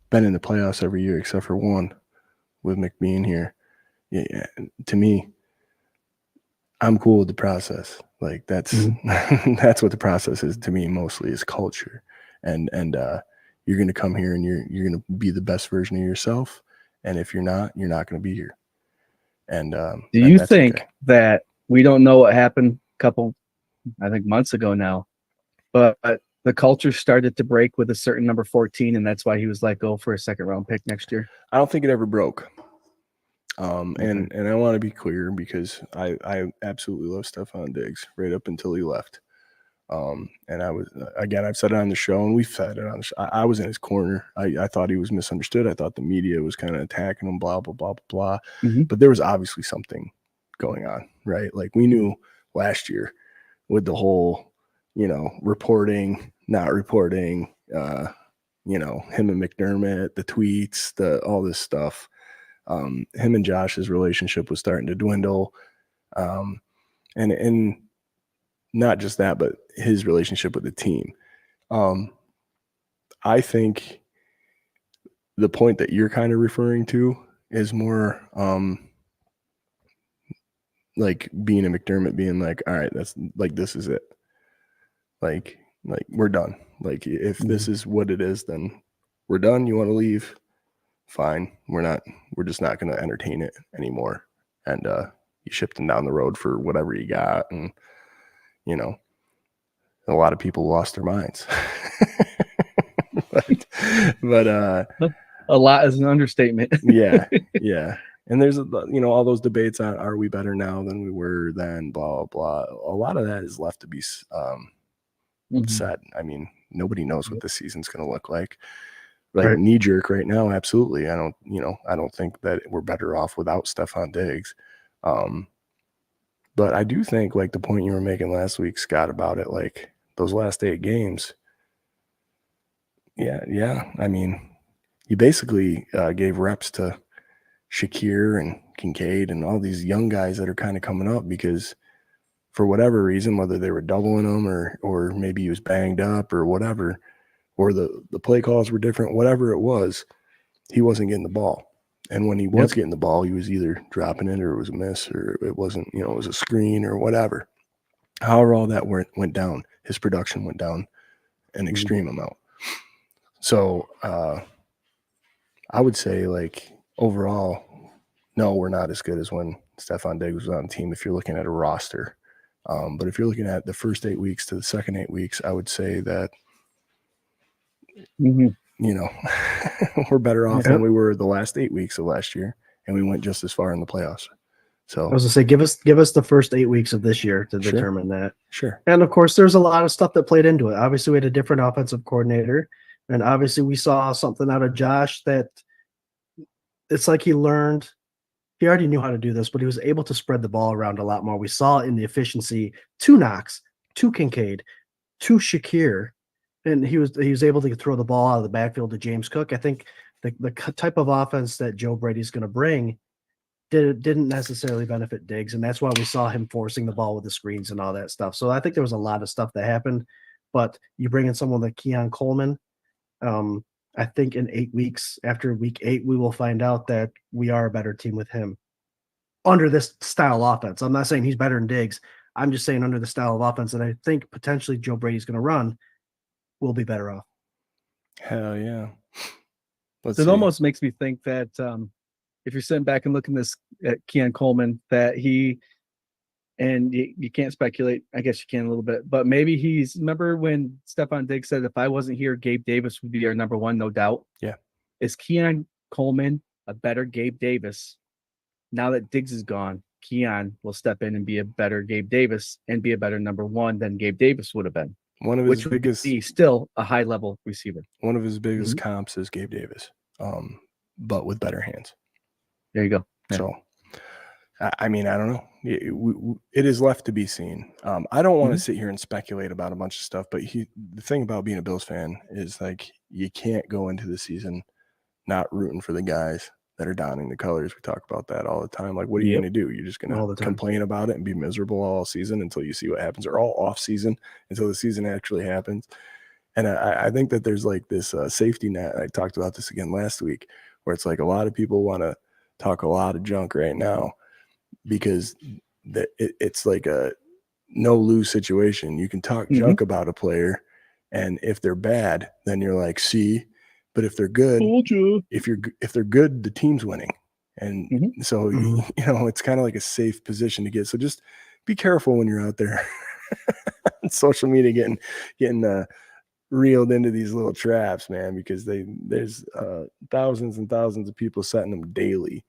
been in the playoffs every year except for one with McBeane here. Yeah, to me, I'm cool with the process. Like, that's that's what the process is to me, mostly, is culture. And you're going to come here and you're going to be the best version of yourself. And if you're not going to be here. And do you think that we don't know what happened a couple, I think, months ago now, but the culture started to break with a certain number 14, and that's why he was let go for a second round pick next year? I don't think it ever broke. And I want to be clear, because I absolutely love Stephon Diggs right up until he left. And I was, again, I've said it on the show, and we've said it on the show, I was in his corner. I thought he was misunderstood. I thought the media was kind of attacking him, blah, blah, blah, blah, blah. But there was obviously something going on, right? Like, we knew last year with the whole, reporting, not reporting, him and McDermott, the tweets, all this stuff. Him and Josh's relationship was starting to dwindle. And not just that, but his relationship with the team. I think the point that you're kind of referring to is more like Beane and McDermott being like, all right, that's like, this is it. Like we're done. Like, if this is what it is, then we're done. You want to leave? Fine. We're just not going to entertain it anymore. And you shipped him down the road for whatever you got. And, a lot of people lost their minds. but a lot is an understatement. Yeah. And there's all those debates on, are we better now than we were then, blah, blah, blah. A lot of that is left to be said. I mean, nobody knows what this season's going to look like. Like, knee jerk right now, absolutely. I don't think that we're better off without Stephon Diggs. But I do think, like the point you were making last week, Scott, about it, like those last 8 games. Yeah. I mean, you basically gave reps to Shakir and Kincaid and all these young guys that are kind of coming up, because for whatever reason, whether they were doubling them or maybe he was banged up or whatever, or the play calls were different, whatever it was, he wasn't getting the ball. And when he was getting the ball, he was either dropping it or it was a miss, or it wasn't, it was a screen or whatever. However, all that went down, his production went down an extreme amount. So I would say, like, overall, no, we're not as good as when Stefan Diggs was on the team if you're looking at a roster. But if you're looking at the first 8 weeks to the second 8 weeks, I would say that, Mhm. you know, we're better off than we were the last 8 weeks of last year, and we went just as far in the playoffs. So I was gonna say, give us the first 8 weeks of this year to Sure. determine that. Sure. And of course, there's a lot of stuff that played into it. Obviously, we had a different offensive coordinator, and obviously, we saw something out of Josh that it's like he learned. He already knew how to do this, but he was able to spread the ball around a lot more. We saw it in the efficiency to Knox, to Kincaid, to Shakir, and he was able to throw the ball out of the backfield to James Cook. I think the type of offense that Joe Brady's going to bring didn't necessarily benefit Diggs, and that's why we saw him forcing the ball with the screens and all that stuff. So I think there was a lot of stuff that happened, but you bring in someone like Keon Coleman. I think in 8 weeks, after week 8, we will find out that we are a better team with him under this style offense. I'm not saying he's better than Diggs. I'm just saying under the style of offense that I think potentially Joe Brady's going to run, we'll be better off. Hell yeah. It almost makes me think that if you're sitting back and looking at Keon Coleman, that you can't speculate. I guess you can a little bit, but maybe remember when Stefan Diggs said, if I wasn't here, Gabe Davis would be our number one, no doubt. Yeah. Is Keon Coleman a better Gabe Davis? Now that Diggs is gone, Keon will step in and be a better Gabe Davis and be a better number one than Gabe Davis would have been. One of his biggest, would be still a high level receiver. One of his biggest comps is Gabe Davis, but with better hands. There you go. Yeah. So, I mean, I don't know. It is left to be seen. I don't want to sit here and speculate about a bunch of stuff, but the thing about being a Bills fan is, like, you can't go into the season not rooting for the guys that are donning the colors. We talk about that all the time. Like, what are you going to do? You're just going to complain about it and be miserable all season until you see what happens, or all off season until the season actually happens. And I think that there's like this safety net. I talked about this again last week, where it's like a lot of people want to talk a lot of junk right now because it's like a no-lose situation. You can talk junk about a player, and if they're bad, then you're like, see. But if they're good, if they're good, the team's winning. And so, you know, it's kind of like a safe position to get. So just be careful when you're out there on social media getting reeled into these little traps, man, because there's thousands and thousands of people setting them daily.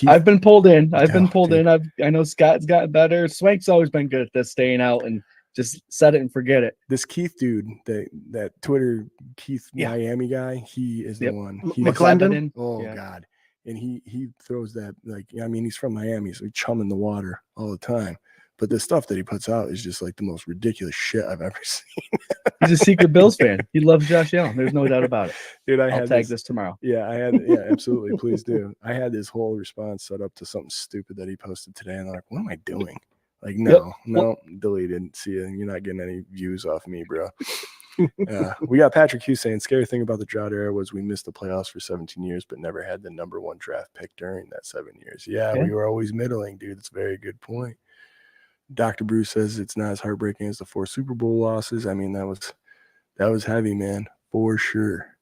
I've been pulled in. I know Scott's gotten better. Swank's always been good at this, staying out and just set it and forget it. This Keith dude, that Twitter Keith Miami guy, he is the one. McClendon. Oh God. And he throws that, like, I mean, he's from Miami, so he's chumming the water all the time. But the stuff that he puts out is just like the most ridiculous shit I've ever seen. He's a secret Bills fan. He loves Josh Allen. There's no doubt about it. Dude, I'll tag this tomorrow. Yeah, absolutely. Please do. I had this whole response set up to something stupid that he posted today, and I'm like, what am I doing? Like, no, deleted. See you. You're not getting any views off me, bro. We got Patrick Hughes saying, scary thing about the drought era was we missed the playoffs for 17 years, but never had the number one draft pick during that 7 years. Yeah, we were always middling, dude. That's a very good point. Dr. Bruce says it's not as heartbreaking as the 4 Super Bowl losses. I mean, that was heavy, man, for sure.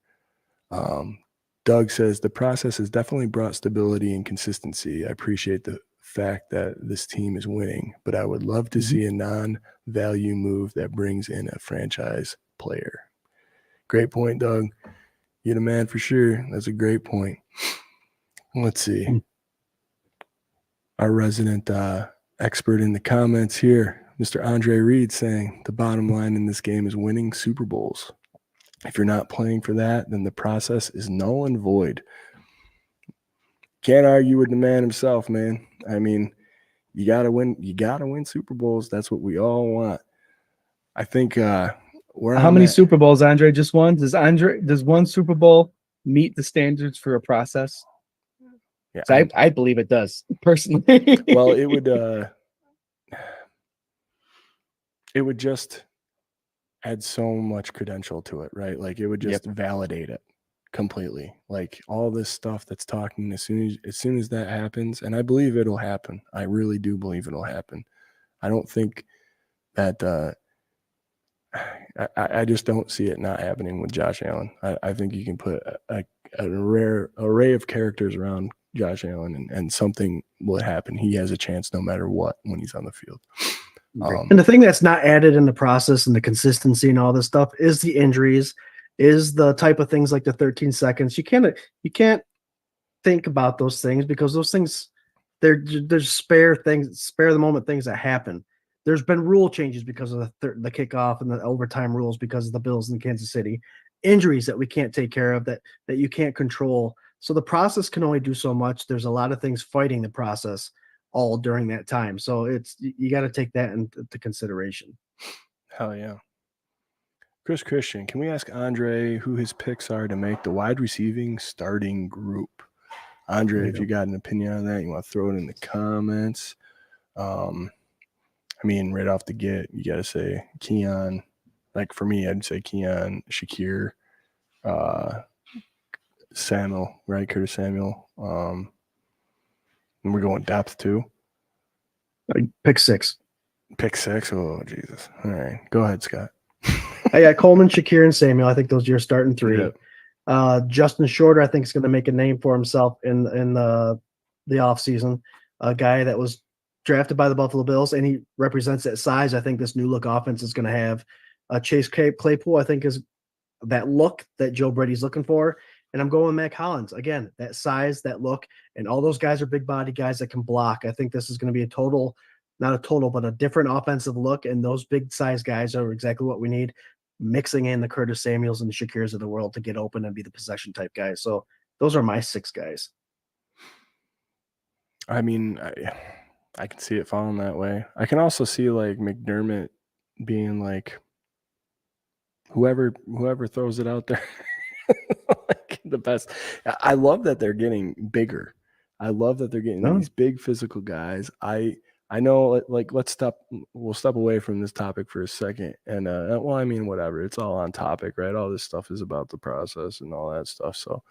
Doug says the process has definitely brought stability and consistency. I appreciate the fact that this team is winning, but I would love to see a non-value move that brings in a franchise player. Great point, Doug. You're the man for sure. That's a great point. Let's see. Our resident expert in the comments here, Mr. Andre Reed, saying the bottom line in this game is winning Super Bowls. If you're not playing for that, then the process is null and void. Can't argue with the man himself, man. I mean, you gotta win. You gotta win Super Bowls. That's what we all want. I think we're. How many Super Bowls Andre just won? Does one Super Bowl meet the standards for a process? Yeah, so I believe it does, personally. Well, it would just add so much credential to it, right? Like, it would just validate it completely. Like, all this stuff that's talking, as soon as that happens, and I believe it'll happen. I really do believe it'll happen. I don't think that I just don't see it not happening with Josh Allen. I think you can put a rare array of characters around Josh Allen, and something will happen. He has a chance no matter what when he's on the field. And the thing that's not added in the process and the consistency and all this stuff is the injuries, is the type of things like the 13 seconds. You can't think about those things because those things, there's spare the moment things that happen. There's been rule changes because of the kickoff and the overtime rules because of the Bills in Kansas City. Injuries that we can't take care of, that you can't control. So the process can only do so much. There's a lot of things fighting the process all during that time. So you got to take that into consideration. Hell yeah. Christian, can we ask Andre who his picks are to make the wide receiving starting group? Andre, if you got an opinion on that, you want to throw it in the comments. I mean, right off the get, you got to say Keon. Like for me, I'd say Keon, Shakir, Samuel, right? Curtis Samuel. And we're going depth too. Pick six. Pick six? Oh, Jesus. All right. Go ahead, Scott. I got Coleman, Shakir, and Samuel. I think those are your starting three. Yep. Justin Shorter, I think, is going to make a name for himself in the offseason. A guy that was drafted by the Buffalo Bills, and he represents that size. I think this new look offense is going to have. Chase Claypool, I think, is that look that Joe Brady's looking for. And I'm going with Mac Hollins. Again, that size, that look, and all those guys are big body guys that can block. I think this is going to be not a total, but a different offensive look. And those big size guys are exactly what we need, mixing in the Curtis Samuels and the Shakirs of the world to get open and be the possession type guys. So those are my six guys. I mean, I can see it falling that way. I can also see like McDermott being like whoever throws it out there. Like the best. I love that they're getting bigger. I love that they're getting these big physical guys. I know, like, we'll step away from this topic for a second. And, well, I mean, whatever. It's all on topic, right? All this stuff is about the process and all that stuff. So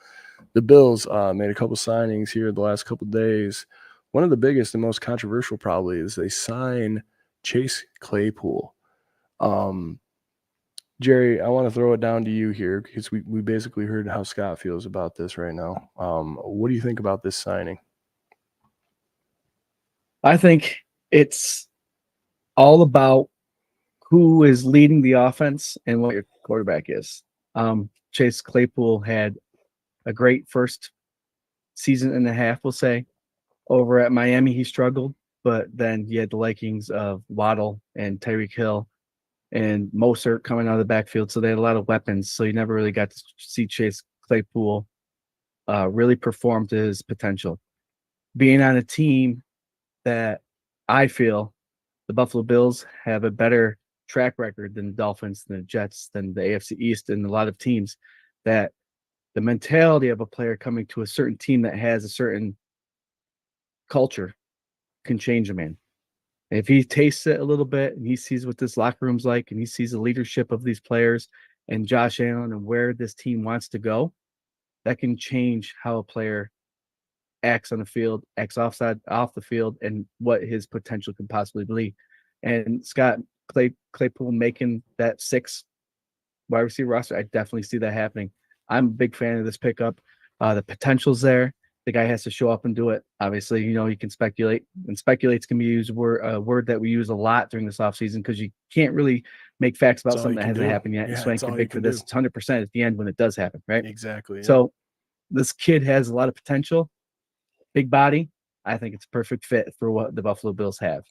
the Bills made a couple signings here the last couple of days. One of the biggest and most controversial probably is they sign Chase Claypool. Jerry, I want to throw it down to you here because we basically heard how Scott feels about this right now. What do you think about this signing? I think it's all about who is leading the offense and what your quarterback is. Chase Claypool had a great first season and a half, we'll say. Over at Miami, he struggled, but then he had the likings of Waddle and Tyreek Hill and Mostert coming out of the backfield. So they had a lot of weapons. So you never really got to see Chase Claypool really perform to his potential. Being on a team that I feel the Buffalo Bills have a better track record than the Dolphins, than the Jets, than the AFC East, and a lot of teams, that the mentality of a player coming to a certain team that has a certain culture can change a man. If he tastes it a little bit and he sees what this locker room's like and he sees the leadership of these players and Josh Allen and where this team wants to go, that can change how a player acts on the field, acts off the field, and what his potential can possibly be. And Scott Claypool making that 6 wide receiver roster, I definitely see that happening. I'm a big fan of this pickup. The potential's there. The guy has to show up and do it. Obviously, you can speculate, and speculates can be a word that we use a lot during this offseason because you can't really make facts about something that hasn't happened yet. Yeah, Swank can pick for this. It's 100% at the end when it does happen, right? Exactly. Yeah. So this kid has a lot of potential, big body. I think it's a perfect fit for what the Buffalo Bills have.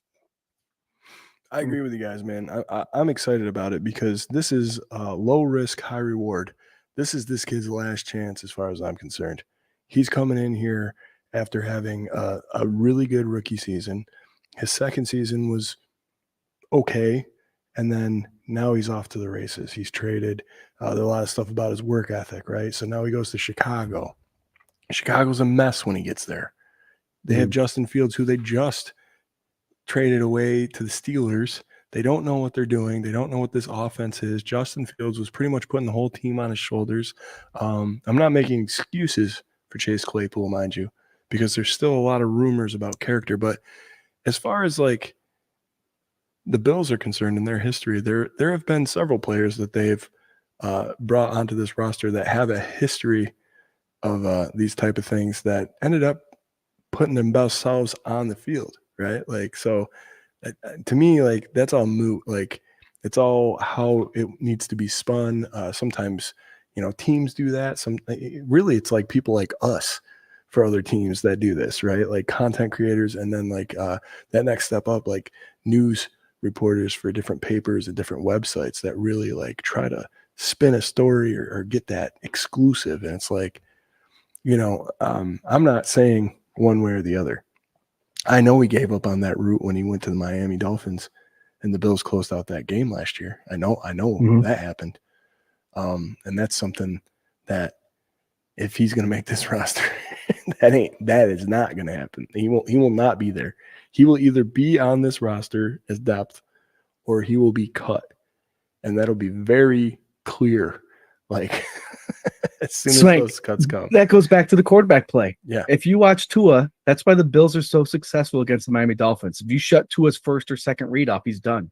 I agree with you guys, man. I'm excited about it because this is low risk, high reward. This is this kid's last chance as far as I'm concerned. He's coming in here after having a really good rookie season. His second season was okay, and then now he's off to the races. He's traded. There's a lot of stuff about his work ethic, right? So now he goes to Chicago. Chicago's a mess when he gets there. They have Justin Fields, who they just traded away to the Steelers. They don't know what they're doing. They don't know what this offense is. Justin Fields was pretty much putting the whole team on his shoulders. I'm not making excuses for Chase Claypool, mind you, because there's still a lot of rumors about character. But as far as like the Bills are concerned in their history, there have been several players that they've brought onto this roster that have a history of these type of things that ended up putting themselves on the field, right? Like, so to me, like, that's all moot. Like, it's all how it needs to be spun. Sometimes, teams do that. Really, it's like people like us for other teams that do this, right? Like content creators, and then like that next step up, like news reporters for different papers and different websites that really like try to spin a story or get that exclusive. And it's like, I'm not saying one way or the other. I know he gave up on that route when he went to the Miami Dolphins and the Bills closed out that game last year. I know that happened. And that's something that if he's going to make this roster, that is not going to happen. He will not be there. He will either be on this roster as depth or he will be cut. And that'll be very clear. Like as soon Swank, as those cuts come. That goes back to the quarterback play. Yeah. If you watch Tua, that's why the Bills are so successful against the Miami Dolphins. If you shut Tua's first or second read off, he's done.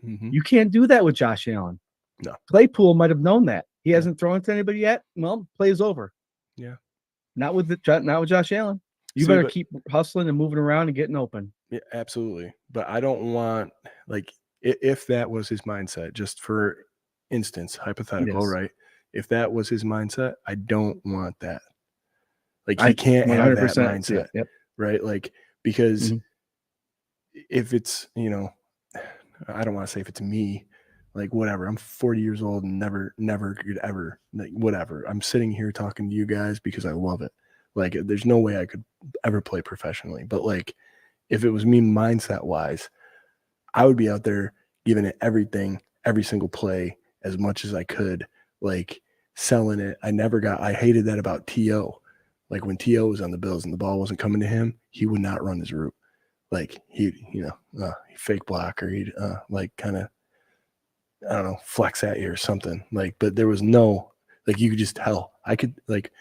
Mm-hmm. You can't do that with Josh Allen. No. Claypool might have known that. He hasn't thrown it to anybody yet. Well, play's over. Yeah. Not with Josh Allen. You better keep hustling and moving around and getting open. Yeah, absolutely. But I don't want, like, if that was his mindset, just for instance, hypothetical, right? If that was his mindset, I don't want that. Like, he can't have that mindset, right? Like, because if it's, I don't want to say if it's me, like, whatever, I'm 40 years old and never could ever, like, whatever. I'm sitting here talking to you guys because I love it. Like, there's no way I could ever play professionally. But, like, if it was me mindset wise, I would be out there giving it everything, every single play, as much as I could, like, selling it. I hated that about T.O. Like, when T.O. was on the Bills and the ball wasn't coming to him, he would not run his route. Like, he'd fake block, or he'd like, kind of, I don't know, flex at you or something. Like, but there was no, like, you could just tell. I could, like,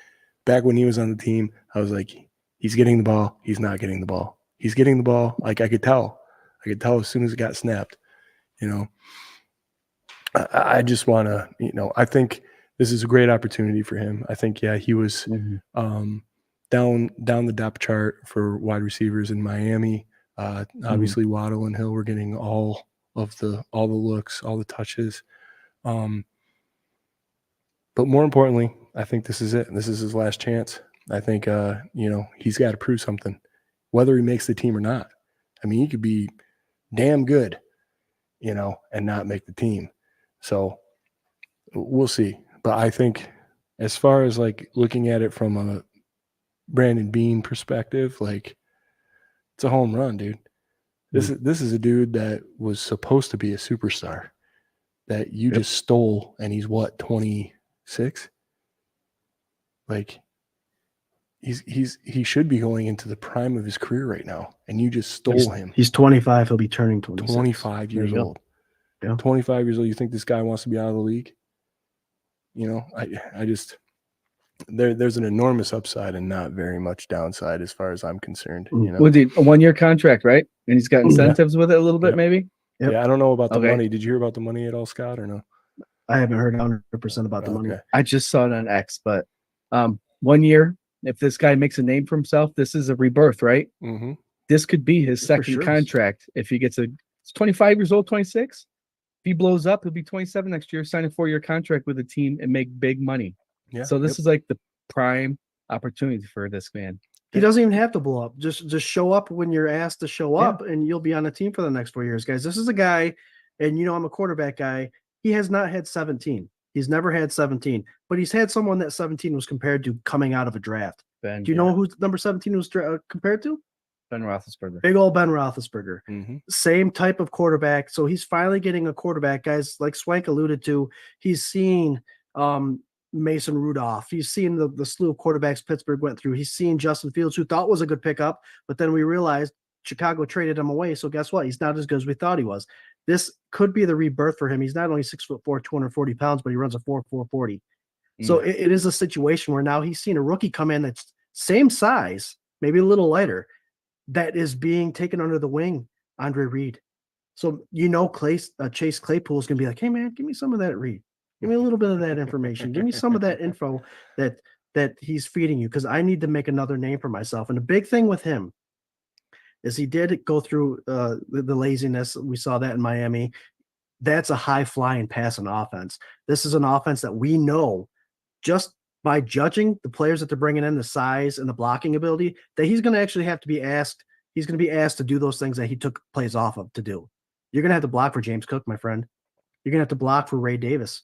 back when he was on the team, I was like, he's getting the ball, he's not getting the ball. He's getting the ball. Like, I could tell as soon as it got snapped. I just want to, I think this is a great opportunity for him. I think, he was down the depth chart for wide receivers in Miami. Obviously, Waddle and Hill were getting all the looks, all the touches. But more importantly, I think this is it. This is his last chance. I think, he's got to prove something, whether he makes the team or not. I mean, he could be damn good, and not make the team. So we'll see. But I think as far as, like, looking at it from a Brandon Beane perspective, like, it's a home run, dude. This is a dude that was supposed to be a superstar that you just stole, and he's what, 26? Like, he should be going into the prime of his career right now, and you just stole him. He's 25. He'll be turning 26. 25 years old. Yeah. 25 years old. You think this guy wants to be out of the league? I just there's an enormous upside and not very much downside as far as I'm concerned. Well, dude, a 1-year contract, right? And he's got incentives with it a little bit, maybe. Yep. Yeah, I don't know about the money. Did you hear about the money at all, Scott, or no? I haven't heard 100% about the money. I just saw it on X, but 1 year. If this guy makes a name for himself, this is a rebirth, right? Mm-hmm. This could be his second contract if he gets he's 25 years old, 26. If he blows up, he'll be 27 next year, sign a 4-year contract with a team and make big money. Yeah. So this is like the prime opportunity for this man. He doesn't even have to blow up. Just show up when you're asked to show up, and you'll be on the team for the next 4 years, guys. This is a guy, and I'm a quarterback guy. He has not had 17. He's never had 17, but he's had someone that 17 was compared to coming out of a draft. Do you know who number 17 was compared to? Ben Roethlisberger. Big old Ben Roethlisberger. Mm-hmm. Same type of quarterback. So he's finally getting a quarterback, guys, like Swank alluded to. He's seen Mason Rudolph. He's seen the slew of quarterbacks Pittsburgh went through. He's seen Justin Fields, who thought was a good pickup, but then we realized Chicago traded him away. So guess what? He's not as good as we thought he was. This could be the rebirth for him. He's not only 6'4", 240 pounds, but he runs a 4.40. So it is a situation where now he's seen a rookie come in that's same size, maybe a little lighter, that is being taken under the wing. Andre Reed. So Chase Claypool is going to be like, hey man, give me some of that read. Give me a little bit of that information. Give me some of that info that he's feeding you, because I need to make another name for myself. And the big thing with him is he did go through the laziness. We saw that in Miami. That's a high flying passing offense. This is an offense that we know, just by judging the players that they're bringing in, the size and the blocking ability, that he's going to actually have to be asked. He's going to be asked to do those things that he took plays off of to do. You're going to have to block for James Cook, my friend. You're going to have to block for Ray Davis.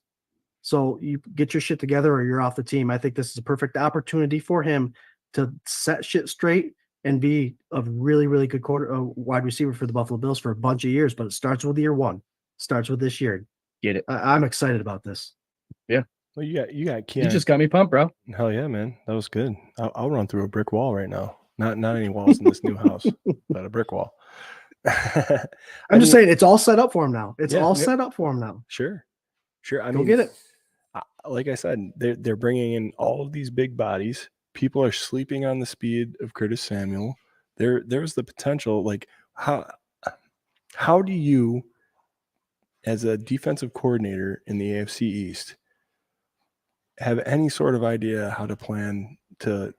So you get your shit together or you're off the team. I think this is a perfect opportunity for him to set shit straight and be a really, really good wide receiver for the Buffalo Bills for a bunch of years. But it starts with year one. Starts with this year. Get it? I'm excited about this. Yeah. Well, you got Keanu. You just got me pumped, bro. Hell yeah, man. That was good. I'll run through a brick wall right now. Not any walls in this new house, but a brick wall. I'm just saying, it's all set up for him now. It's all set up for him now. Sure. I Go mean, get it. Like I said, they're bringing in all of these big bodies. People are sleeping on the speed of Curtis Samuel. There's the potential. Like, how do you, as a defensive coordinator in the AFC East, have any sort of idea how to plan to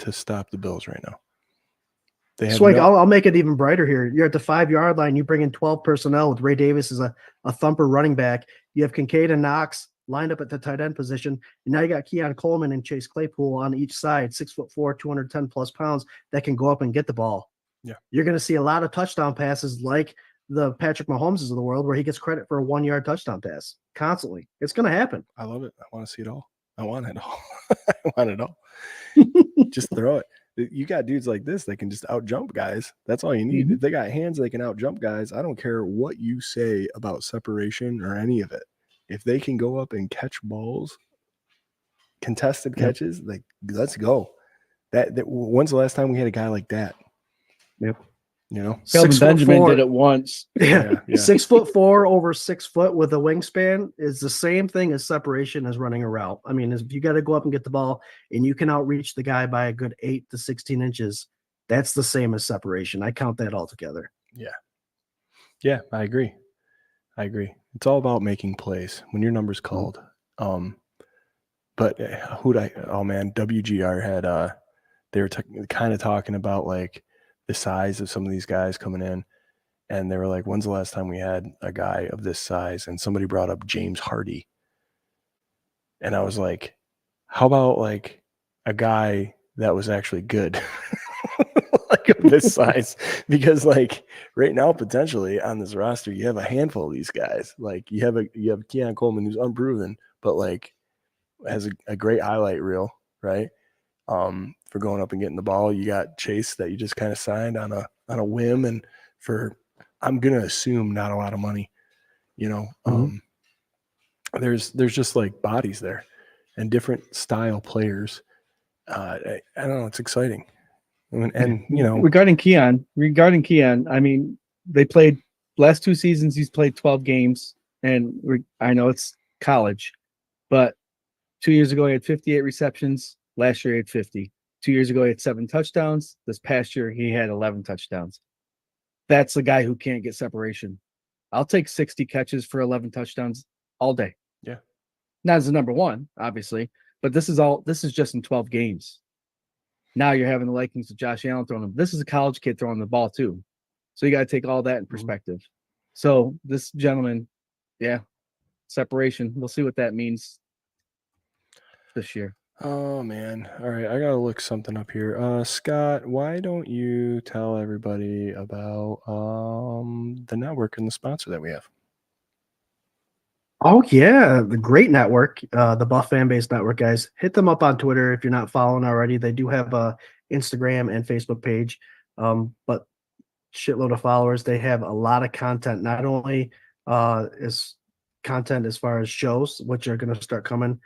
stop the Bills right now? Swank, I'll make it even brighter here. You're at the 5-yard line. You bring in 12 personnel with Ray Davis as a thumper running back. You have Kincaid and Knox lined up at the tight end position. And now you got Keon Coleman and Chase Claypool on each side, 6'4", 210 plus pounds, that can go up and get the ball. Yeah. You're going to see a lot of touchdown passes like the Patrick Mahomes of the world, where he gets credit for a 1-yard touchdown pass constantly. It's going to happen. I love it. I want to see it all. I want it all. I want it all. Just throw it. You got dudes like this that can just out jump guys. That's all you need. Mm-hmm. If they got hands, they can out jump guys. I don't care what you say about separation or any of it. If they can go up and catch balls, contested catches, like, let's go. That when's the last time we had a guy like that? Yep. You know, Kelvin Benjamin did it once. Yeah. 6'4" over 6 foot with a wingspan is the same thing as separation as running a route. I mean, if you got to go up and get the ball and you can outreach the guy by a good 8 to 16 inches, that's the same as separation. I count that all together. Yeah, I agree. It's all about making plays when your number's called. But WGR had they were kind of talking about like the size of some of these guys coming in, and they were like, when's the last time we had a guy of this size? And somebody brought up James Hardy, and I was like, how about like a guy that was actually good? Like of this size, because like right now potentially on this roster you have a handful of these guys. Like you have Keon Coleman, who's unproven but like has a great highlight reel, right? For going up and getting the ball. You got Chase that you just kind of signed on a whim, and for, I'm gonna assume, not a lot of money, you know. There's just like bodies there and different style players. I don't know, it's exciting. And you know, regarding Keon, I mean, they played last 2 seasons. He's played 12 games, and I know it's college, but 2 years ago he had 58 receptions. Last year he had 50. 2 years ago he had 7 touchdowns. This past year he had 11 touchdowns. That's a guy who can't get separation. I'll take 60 catches for 11 touchdowns all day. Yeah, not as the number one, obviously, but this is just in 12 games. Now you're having the likings of Josh Allen throwing them. This is a college kid throwing the ball too. So you got to take all that in perspective. So this gentleman, separation. We'll see what that means this year. Oh man. All right. I got to look something up here. Scott, why don't you tell everybody about the network and the sponsor that we have? Oh yeah, the great network, the Buff Fan Base Network, guys. Hit them up on Twitter if you're not following already. They do have a Instagram and Facebook page, but shitload of followers. They have a lot of content. Not only is content as far as shows, which are going to start coming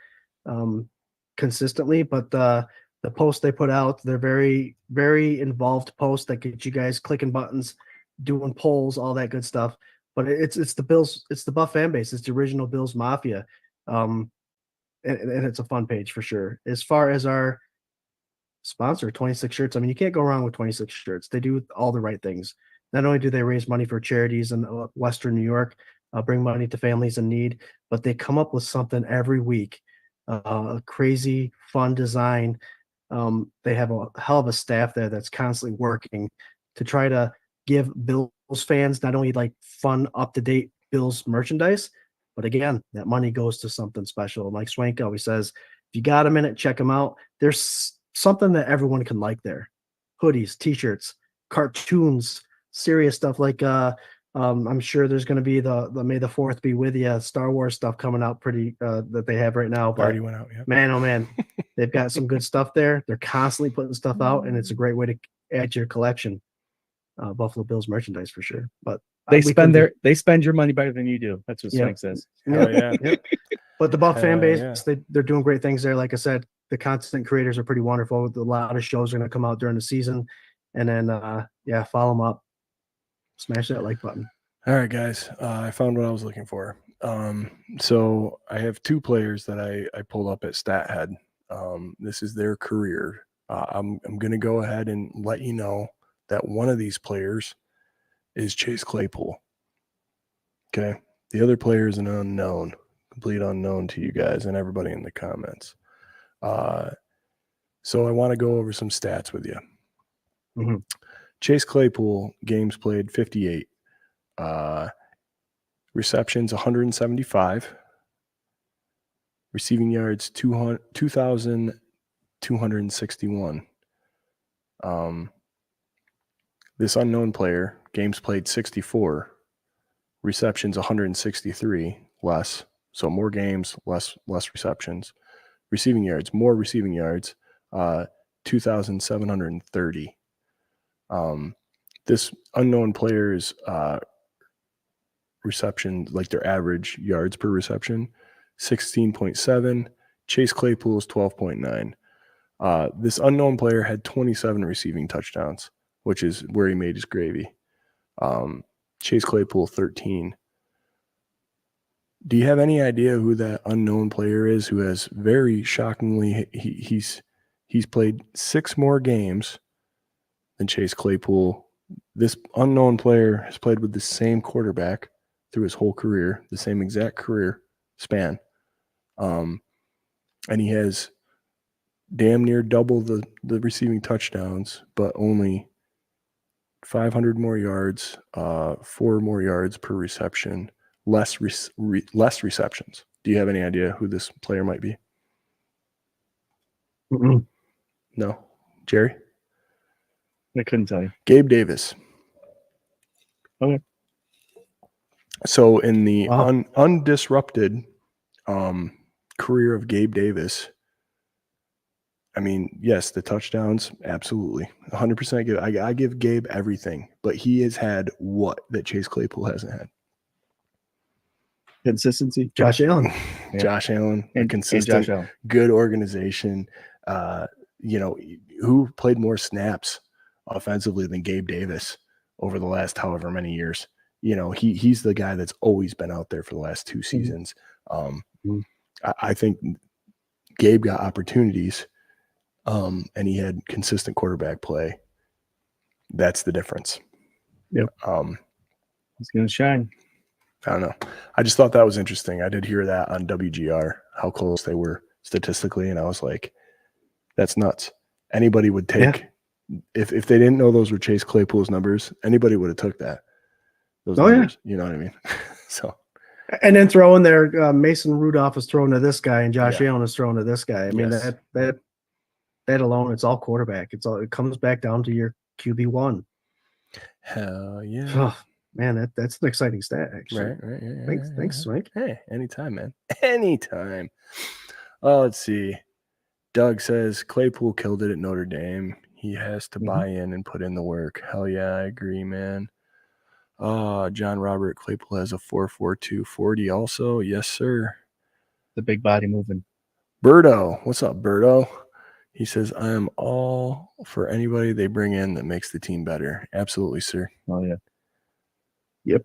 consistently, but the posts they put out, they're very, very involved posts that get you guys clicking buttons, doing polls, all that good stuff. But it's the Bills, it's the Buff Fan Base, it's the original Bills Mafia, and it's a fun page for sure. As far as our sponsor, 26 shirts, I mean, you can't go wrong with 26 shirts. They do all the right things. Not only do they raise money for charities in Western New York, bring money to families in need, but they come up with something every week, a crazy, fun design. They have a hell of a staff there that's constantly working to try to give Bills fans not only like fun, up-to-date Bills merchandise, but again, that money goes to something special. Like Swank always says, if you got a minute, check them out. There's something that everyone can like there. Hoodies, t-shirts, cartoons, serious stuff like I'm sure there's going to be the May the 4th be with you Star Wars stuff coming out pretty that they have right now. But Already went out. Yeah. man, oh man, they've got some good stuff there. They're constantly putting stuff out, and it's a great way to add to your collection. Buffalo Bills merchandise for sure. But they spend your money better than you do. That's what Swank says. Oh yeah. Yep. But the Buff fan base, yeah. they're doing great things there. Like I said, the content creators are pretty wonderful. A lot of shows are going to come out during the season, and then follow them up. Smash that like button. All right, guys. I found what I was looking for. So I have two players that I pulled up at StatHead. This is their career. I'm going to go ahead and let you know that one of these players is Chase Claypool. Okay. The other player is an unknown, complete unknown to you guys and everybody in the comments. So I want to go over some stats with you. Mm-hmm. Chase Claypool, games played 58. Receptions 175. Receiving yards 2,261. This unknown player, games played 64. Receptions 163, less. So more games, less receptions. Receiving yards, more receiving yards, 2,730. This unknown player's reception, like their average yards per reception, 16.7. Chase Claypool's 12.9. This unknown player had 27 receiving touchdowns, which is where he made his gravy. Chase Claypool 13. Do you have any idea who that unknown player is who has very shockingly he's played 6 more games than Chase Claypool? This unknown player has played with the same quarterback through his whole career, the same exact career span. And he has damn near double the receiving touchdowns, but only 500 more yards, 4 more yards per reception, less receptions. Do you have any idea who this player might be? Mm-mm. No? Jerry? I couldn't tell you. Gabe Davis. Okay. So in the undisrupted career of Gabe Davis, I mean, yes, the touchdowns, absolutely. 100% give. I give Gabe everything, but he has had what that Chase Claypool hasn't had? Consistency. Josh Allen. Yeah. Josh Allen, And consistent, Josh Allen. good organization. Who played more snaps offensively than Gabe Davis over the last however many years? He's the guy that's always been out there for the last 2 seasons. I think Gabe got opportunities, and he had consistent quarterback play. That's the difference. Yep. He's going to shine. I don't know. I just thought that was interesting. I did hear that on WGR, how close they were statistically, and I was like, that's nuts. Anybody would take if they didn't know those were Chase Claypool's numbers, anybody would have took that. Those numbers, you know what I mean? So, and then throw in there Mason Rudolph is throwing to this guy and Josh Allen is throwing to this guy. I mean, that alone, it's all quarterback. It comes back down to your QB1. Hell yeah. Oh, man, that's an exciting stat, actually. Right. Yeah, Thanks, Swank. Hey, anytime, man. Anytime. Oh, let's see. Doug says Claypool killed it at Notre Dame. He has to buy in and put in the work. Hell yeah, I agree, man. John Robert Claypool has a 4.42 40 also. Yes, sir. The big body moving. Birdo. What's up, Birdo? He says, I am all for anybody they bring in that makes the team better. Absolutely, sir. Oh, yeah. Yep.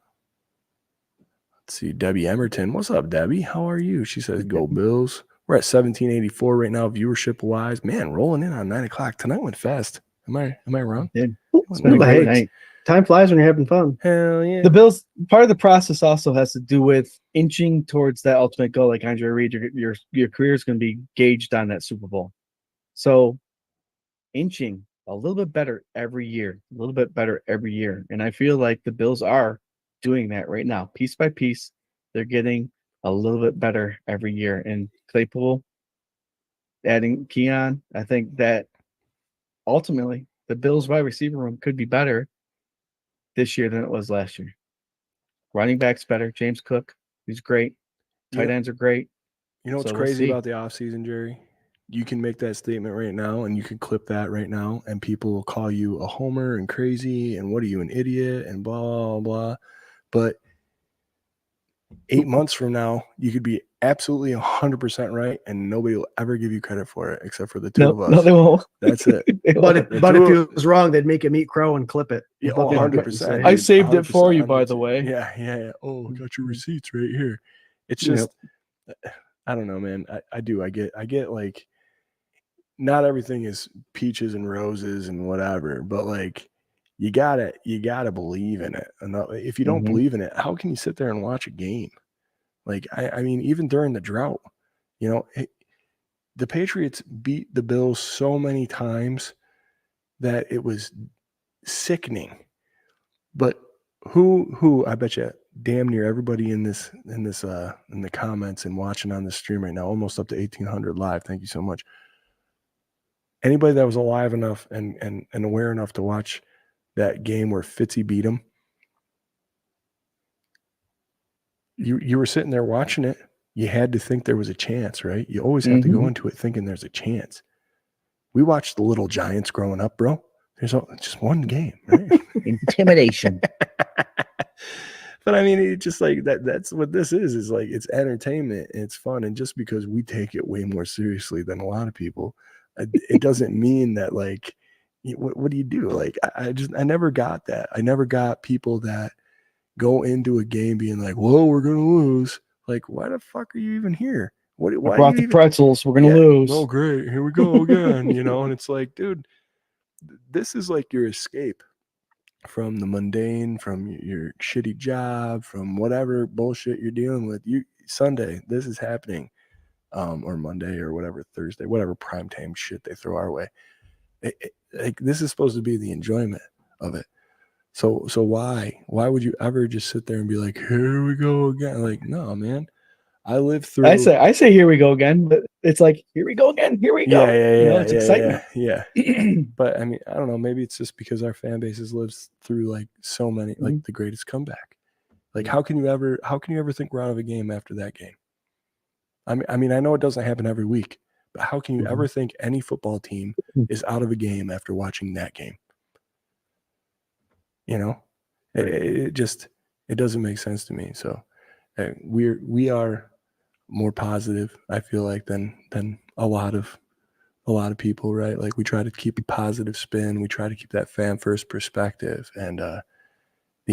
Let's see. Debbie Emerton. What's up, Debbie? How are you? She says, go Bills. We're at 1784 right now, viewership-wise. Man, rolling in on 9 o'clock. Tonight went fast. Am I wrong? Yeah. It's been a late night. Time flies when you're having fun. Hell yeah. The Bills, part of the process also has to do with inching towards that ultimate goal. Like Andre Reed, your career is going to be gauged on that Super Bowl. So inching a little bit better every year, a little bit better every year. And I feel like the Bills are doing that right now. Piece by piece, they're getting a little bit better every year. And Claypool, adding Keon, I think that ultimately the Bills wide receiver room could be better this year than it was last year. Running backs better. James Cook, he's great. Tight ends are great. You know what's So we'll crazy see. about the offseason, Jerry? You can make that statement right now, and you can clip that right now, and people will call you a homer and crazy, and what are you, an idiot, and blah, blah, blah. But 8 months from now, you could be absolutely 100% right, and nobody will ever give you credit for it except for the two of us. No, they won't. That's it. But if two he of- was wrong, they'd make him eat crow and clip it. Yeah, Above the market and 100%. say, I dude, saved it for 100% you, by on the YouTube. way. Yeah. Oh, I got your receipts right here. It's Yep. just, I don't know, man. I get like, not everything is peaches and roses and whatever, but like, you gotta believe in it. And if you don't Mhm. believe in it, how can you sit there and watch a game? Like, I mean, even during the drought, you know, the Patriots beat the Bills so many times that it was sickening. But who I bet you damn near everybody in the comments and watching on the stream right now, almost up to 1,800 live. Thank you so much. Anybody that was alive enough and aware enough to watch that game where Fitzy beat him, you were sitting there watching it. You had to think there was a chance, right? You always have to go into it thinking there's a chance. We watched the Little Giants growing up, bro. There's just one game, right? Intimidation. But I mean, it just like that's what this is like, it's entertainment and it's fun. And just because we take it way more seriously than a lot of people, it doesn't mean that like, what do you do? Like, I never got that. I never got people that go into a game being like, whoa, we're going to lose. Like, why the fuck are you even here? Why I brought the pretzels. We're going to lose. Oh, great. Here we go again. And it's like, dude, this is like your escape from the mundane, from your shitty job, from whatever bullshit you're dealing with. Sunday, this is happening, or Monday or whatever, Thursday, whatever primetime shit they throw our way. Like, this is supposed to be the enjoyment of it. So why would you ever just sit there and be like, here we go again? Like, no, man. I lived through. I say here we go again, but it's like, here we go again. Here we go. Yeah. It's excitement. Yeah. But I mean, I don't know. Maybe it's just because our fan bases lives through like so many, like the greatest comeback. Like, how can you ever think we're out of a game after that game? I mean, I know it doesn't happen every week, but how can you ever think any football team is out of a game after watching that game? It doesn't make sense to me. So we are more positive, I feel like, than a lot of people, right? Like, we try to keep a positive spin. We try to keep that fan first perspective and the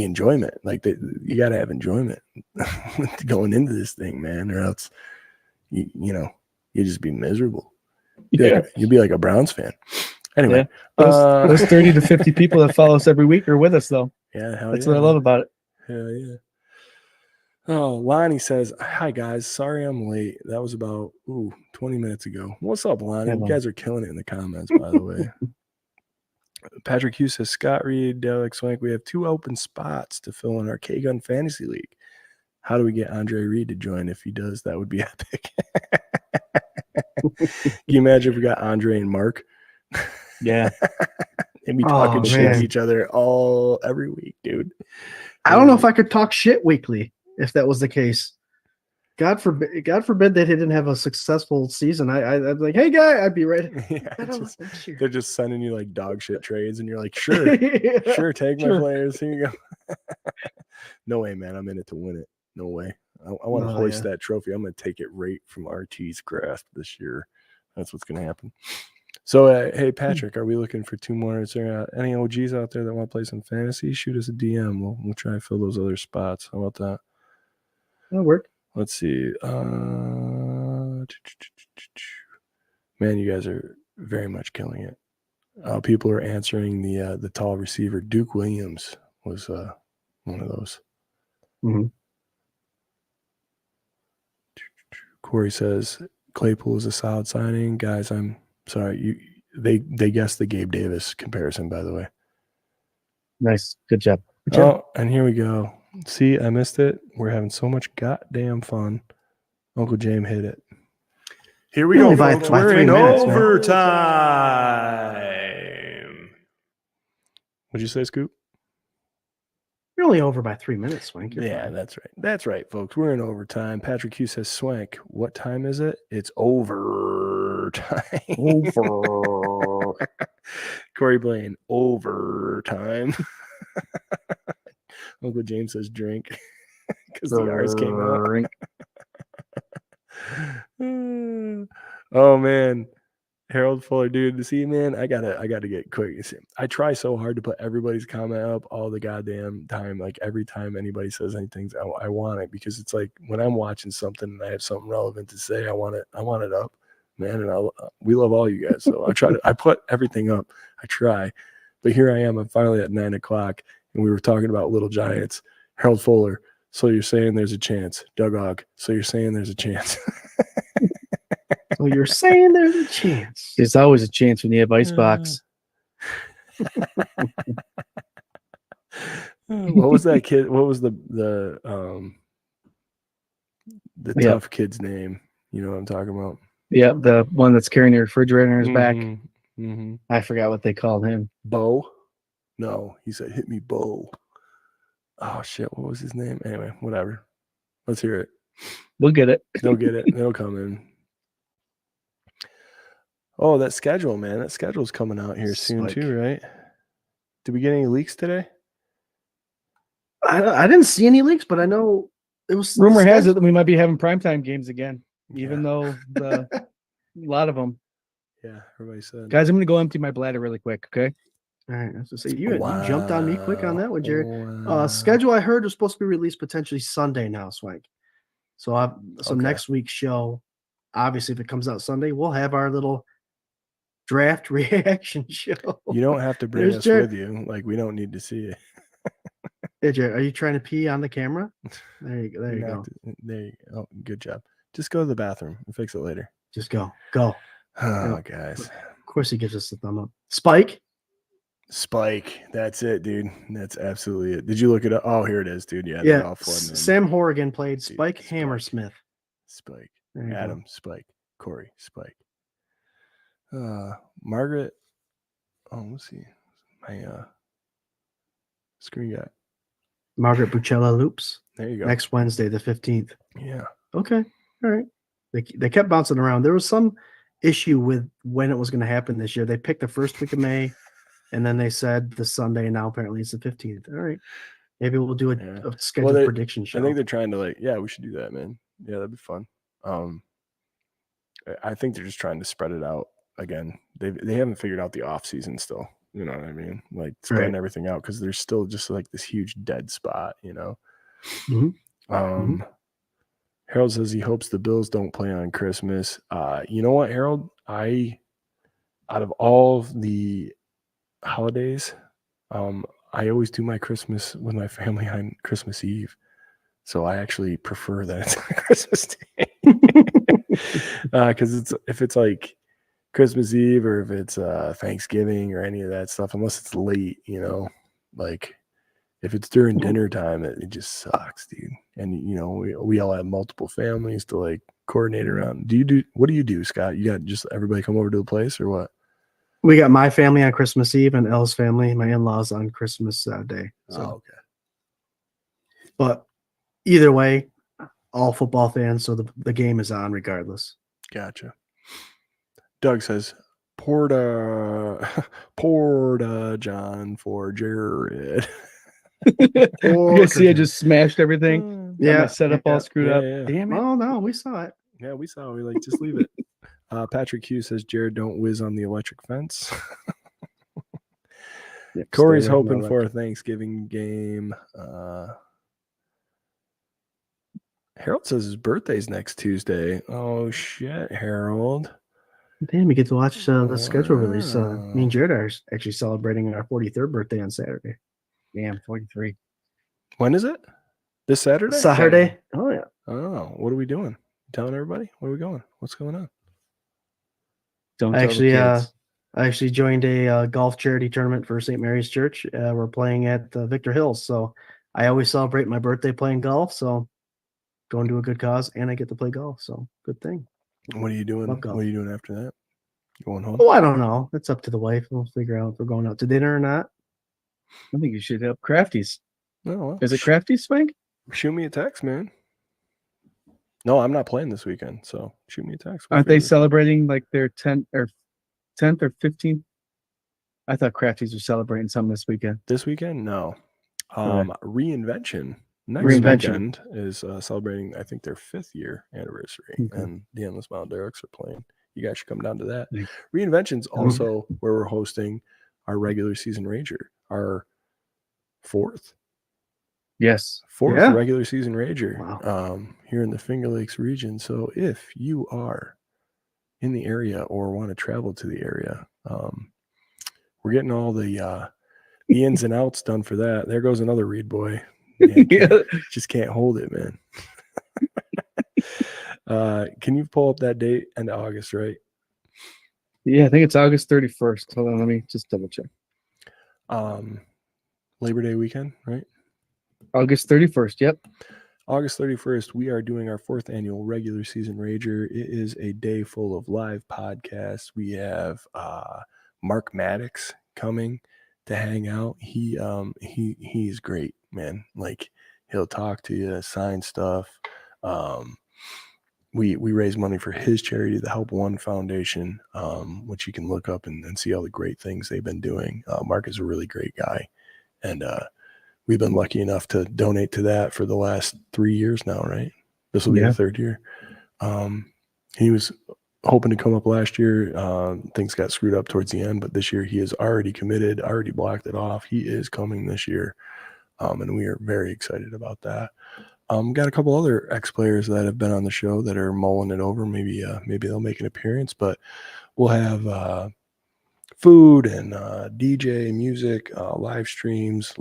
enjoyment. Like, you got to have enjoyment going into this thing, man, or else you just be miserable. You'd be like a Browns fan. Anyway, those 30 to 50 people that follow us every week are with us, though. Yeah, that's what I love about it. Hell yeah. Oh, Lonnie says, hi, guys. Sorry I'm late. That was about 20 minutes ago. What's up, Lonnie? You guys are killing it in the comments, by the way. Patrick Hughes says, Scott Reed, Derek Swank, we have 2 open spots to fill in our K-Gun Fantasy League. How do we get Andre Reed to join? If he does, that would be epic. Can you imagine if we got Andre and Mark? Yeah. They'd be talking shit to each other every week, dude. I don't know if I could talk shit weekly if that was the case. God forbid that he didn't have a successful season. I'd be like, hey guy, I'd be right. Yeah, they're just sending you like dog shit trades, and you're like, sure, sure, take my players. Here you go. No way, man. I'm in it to win it. No way. I want to hoist that trophy. I'm going to take it right from RT's grasp this year. That's what's going to happen. So, hey, Patrick, are we looking for 2 more? Is there any OGs out there that want to play some fantasy? Shoot us a DM. We'll try and fill those other spots. How about that? That'll work. Let's see. Man, you guys are very much killing it. People are answering the tall receiver. Duke Williams was one of those. Mm-hmm. Corey says Claypool is a solid signing. Guys, I'm sorry. They guessed the Gabe Davis comparison, by the way. Nice. Good job. Good job. Oh, and here we go. See, I missed it. We're having so much goddamn fun. Uncle James hit it. Here we go, folks. We're in overtime. What'd you say, Scoop? You're only over by 3 minutes, Swank. You're Yeah, fine. that's right. That's right, folks. We're in overtime. Patrick Hughes says, Swank, what time is it? It's overtime. Over. Corey Blaine, overtime. Uncle James says, drink. Because the R's came out. Drink. Oh, man. Harold Fuller, dude. See, man, I gotta get quick. See, I try so hard to put everybody's comment up all the goddamn time. Like every time anybody says anything, I want it, because it's like when I'm watching something and I have something relevant to say, I want it up, man. And we love all you guys, so I put everything up. I try, but here I am. I'm finally at 9 o'clock, and we were talking about Little Giants. Harold Fuller. So you're saying there's a chance, Doug Ogg. So you're saying there's a chance. So you're saying there's a chance. There's always a chance when you have Icebox. What was that kid? What was the tough kid's name? You know what I'm talking about? Yeah, the one that's carrying the refrigerator in his back. Mm-hmm. I forgot what they called him. Bo? No, he said, hit me, Bo. Oh, shit. What was his name? Anyway, whatever. Let's hear it. We'll get it. They'll get it. They'll come in. Oh, that schedule, man. That schedule's coming out here soon, too, right? Did we get any leaks today? I didn't see any leaks, but I know it was. Rumor has it that we might be having primetime games again, even though a lot of them. Yeah, everybody said. Guys, I'm going to go empty my bladder really quick, okay? All right. I was going to say, you jumped on me quick on that one, Jarrod. Schedule I heard was supposed to be released potentially Sunday now, Swank. So next week's show, obviously, if it comes out Sunday, we'll have our little draft reaction show. You don't have to bring us with you. Like, we don't need to see it. Hey, Jarrod, are you trying to pee on the camera? There you go. There you go. Oh, good job. Just go to the bathroom and fix it later. Just go. Oh, guys. Of course he gives us the thumb up. Spike. That's it, dude. That's absolutely it. Did you look it up? Oh, here it is, dude. Yeah. Yeah. Sam Horrigan played Spike Hammersmith. Spike. Adam, Spike. Corey, Spike. Margaret. Oh, let's see. My screen got Margaret Bucella Loops. There you go. Next Wednesday, the 15th. Yeah. Okay. All right. They kept bouncing around. There was some issue with when it was going to happen this year. They picked the first week of May, and then they said the Sunday, and now apparently it's the 15th. All right. Maybe we'll do a scheduled prediction show. I think they're trying to we should do that, man. Yeah, that'd be fun. I think they're just trying to spread it out again. They haven't figured out the off season still. You know what I mean? Like spreading everything out, because there's still just like this huge dead spot, you know? Mm-hmm. Harold says he hopes the Bills don't play on Christmas. You know what, Harold? Out of all the holidays, I always do my Christmas with my family on Christmas Eve. So I actually prefer that it's on Christmas Day. Because if it's like Christmas Eve, or if it's Thanksgiving or any of that stuff, unless it's late, you know, like if it's during dinner time, it just sucks, dude. And you know, we all have multiple families to like coordinate around. What do you do, Scott? You got just everybody come over to the place, or what? We got my family on Christmas Eve and Elle's family, my in-laws, on Christmas Day. So. Oh, okay. But either way, all football fans, so the game is on regardless. Gotcha. Doug says, Porta John for Jarrod. You guys see I just smashed everything? Yeah. Setup all screwed up. Yeah. Damn it. Oh, no, we saw it. Yeah, we saw it. We just leave it. Patrick Hughes says, Jarrod, don't whiz on the electric fence. Corey's hoping for a Thanksgiving game. Harold says his birthday's next Tuesday. Oh, shit, Harold. Damn, we get to watch the schedule release. Me Wow. and Jared are actually celebrating our 43rd birthday on Saturday. Damn, 43. When is it? This Saturday? Saturday? Oh, yeah. Oh, what are we doing? Telling everybody? Where are we going? What's going on? Don't I tell the kids. I actually joined a golf charity tournament for St. Mary's Church. We're playing at Victor Hills. So I always celebrate my birthday playing golf. So going to a good cause and I get to play golf. So good thing. What are you doing? Love golf. What are you doing after that? Going home? Oh, I don't know. It's up to the wife. We'll figure out if we're going out to dinner or not. I think you should help Crafties. Oh, well, Is it Crafties, Swank? shoot me a text, man. No, I'm not playing this weekend, so shoot me a text. We'll Aren't they figure this out. celebrating like their 10th or 15th? I thought Crafties were celebrating something this weekend. This weekend? No. Okay. Reinvention. Next Reinvention. weekend is celebrating, I think, their 5th year anniversary, Okay. and the Endless Mile Derricks are playing. You guys should come down to that. Yeah. Reinvention's also where we're hosting our regular season Rager, our fourth Yes. Yeah. regular season Rager, Wow. here in the Finger Lakes region. So if you are in the area or want to travel to the area, we're getting all the ins and outs done for that. There goes another Reed boy. Man, just can't hold it, man. Can you pull up that date? End of August, right? Yeah, I think it's August 31st. Hold on, let me just double check. Labor Day weekend, right? August 31st. Yep. August 31st, we are doing our 4th annual regular season Rager. It is a day full of live podcasts. We have Mark Maddox coming to hang out. He's great, man. Like, he'll talk to you, sign stuff. We raise money for his charity, the Help One Foundation, which you can look up and see all the great things they've been doing. Mark is a really great guy, and we've been lucky enough to donate to that for the last 3 years now, right? This will be the 3rd year. He was hoping to come up last year. Things got screwed up towards the end, but this year he is already committed, already blocked it off. He is coming this year, and we are very excited about that. Got a couple other ex-players that have been on the show that are mulling it over. Maybe they'll make an appearance, but we'll have food and DJ music, live streams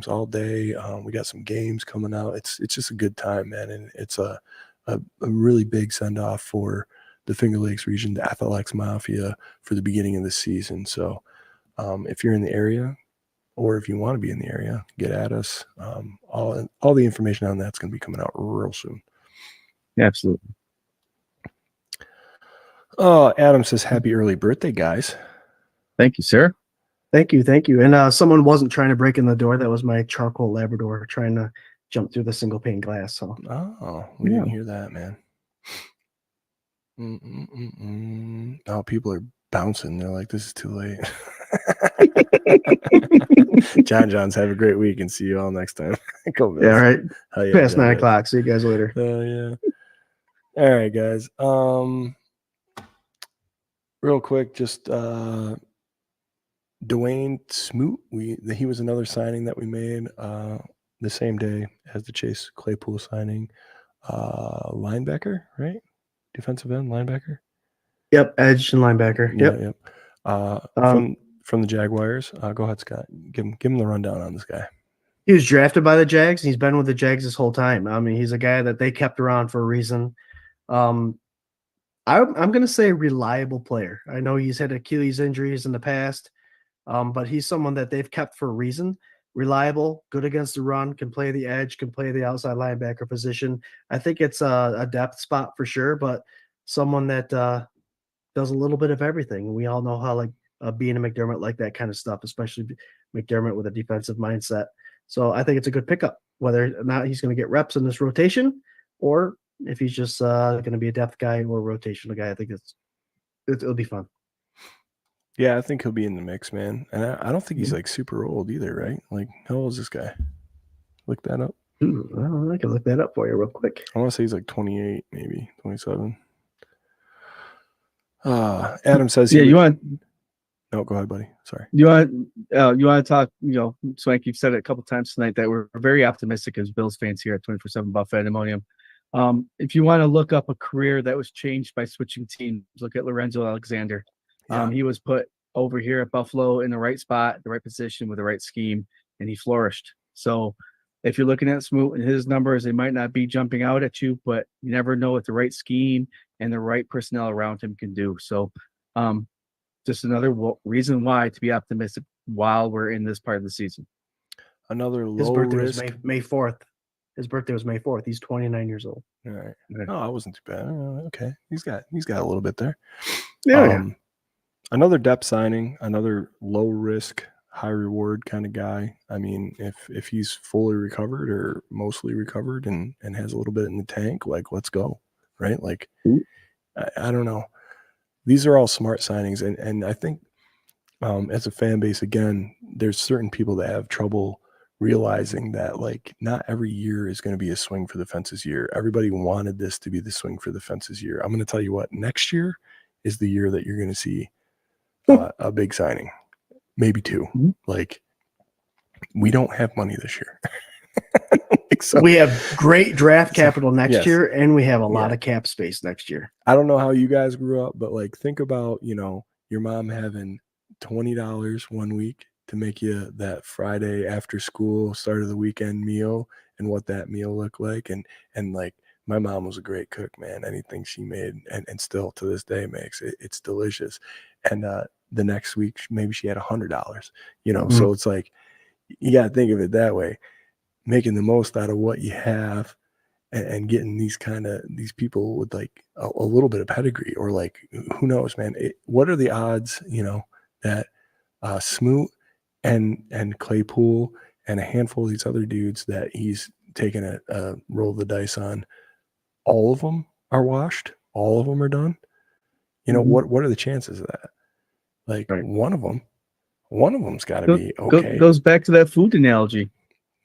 all day. We got some games coming out. It's just a good time, man, and it's a really big send off for the Finger Lakes region, the Athletics Mafia, for the beginning of the season. So if you're in the area, or if you want to be in the area, get at us. All the information on that's going to be coming out real soon. Absolutely. Oh, Adam says, happy early birthday, guys. Thank you, sir. Thank you. And someone wasn't trying to break in the door. That was my charcoal Labrador trying to jump through the single pane glass. So we didn't hear that, man. Oh, people are bouncing. They're like, this is too late. John's, have a great week and see you all next time. Go, yeah, all right. Yeah, past 9 o'clock. See you guys later. Yeah. All right, guys. Real quick, just Dwayne Smoot. He was another signing that we made the same day as the Chase Claypool signing. Linebacker, right? Defensive end, linebacker. Yep, edge and linebacker. Yep. From the Jaguars. Go ahead, Scott. Give him the rundown on this guy. He was drafted by the Jags. He's been with the Jags this whole time. I mean, he's a guy that they kept around for a reason. I'm going to say reliable player. I know he's had Achilles injuries in the past, but he's someone that they've kept for a reason. Reliable, good against the run, can play the edge, can play the outside linebacker position. I think it's a depth spot for sure, but someone that does a little bit of everything. We all know how Beane and McDermott like that kind of stuff, especially McDermott with a defensive mindset. So I think it's a good pickup, whether or not he's going to get reps in this rotation or if he's just going to be a depth guy or a rotational guy. I think it'll be fun. Yeah, I think he'll be in the mix, man. And I don't think he's like super old either, right? Like, how old is this guy? Look that up. I can look that up for you real quick. I want to say he's like 28, maybe 27. Adam says, you want. No, go ahead, buddy. Sorry. You want to talk, Swank, you've said it a couple times tonight that we're very optimistic as Bills fans here at 24/7 Buff Pandemonium. If you want to look up a career that was changed by switching teams, look at Lorenzo Alexander. Yeah. He was put over here at Buffalo in the right spot, the right position with the right scheme, and he flourished. So if you're looking at Smoot and his numbers, they might not be jumping out at you, but you never know what the right scheme and the right personnel around him can do. So just another reason why to be optimistic while we're in this part of the season. Another His low birthday risk. was May 4th. His birthday was May 4th. He's 29 years old. All right. Okay. Oh, I wasn't too bad. Okay. He's got a little bit there. Yeah. Another depth signing, another low risk, high reward kind of guy. I mean, if he's fully recovered or mostly recovered and has a little bit in the tank, like, let's go. Right? Like, I don't know. These are all smart signings. And I think as a fan base, again, there's certain people that have trouble realizing that, like, not every year is going to be a swing for the fences year. Everybody wanted this to be the swing for the fences year. I'm going to tell you what, next year is the year that you're going to see a big signing, maybe two. Mm-hmm. Like, we don't have money this year. So, we have great draft capital next yes. year, and we have a lot of cap space next year. I don't know how you guys grew up, but like, think about, your mom having $20 one week to make you that Friday after school, start of the weekend meal, and what that meal looked like. And like, my mom was a great cook, man. Anything she made and still to this day makes it's delicious. And the next week, maybe she had $100, So it's like, you got to think of it that way, making the most out of what you have and getting these people with like a little bit of pedigree, or like, who knows, man, what are the odds, that Smoot and Claypool and a handful of these other dudes that he's taken a roll of the dice on, all of them are washed, all of them are done. What are the chances of that? Like, right. one of them's got to be okay. Goes back to that food analogy.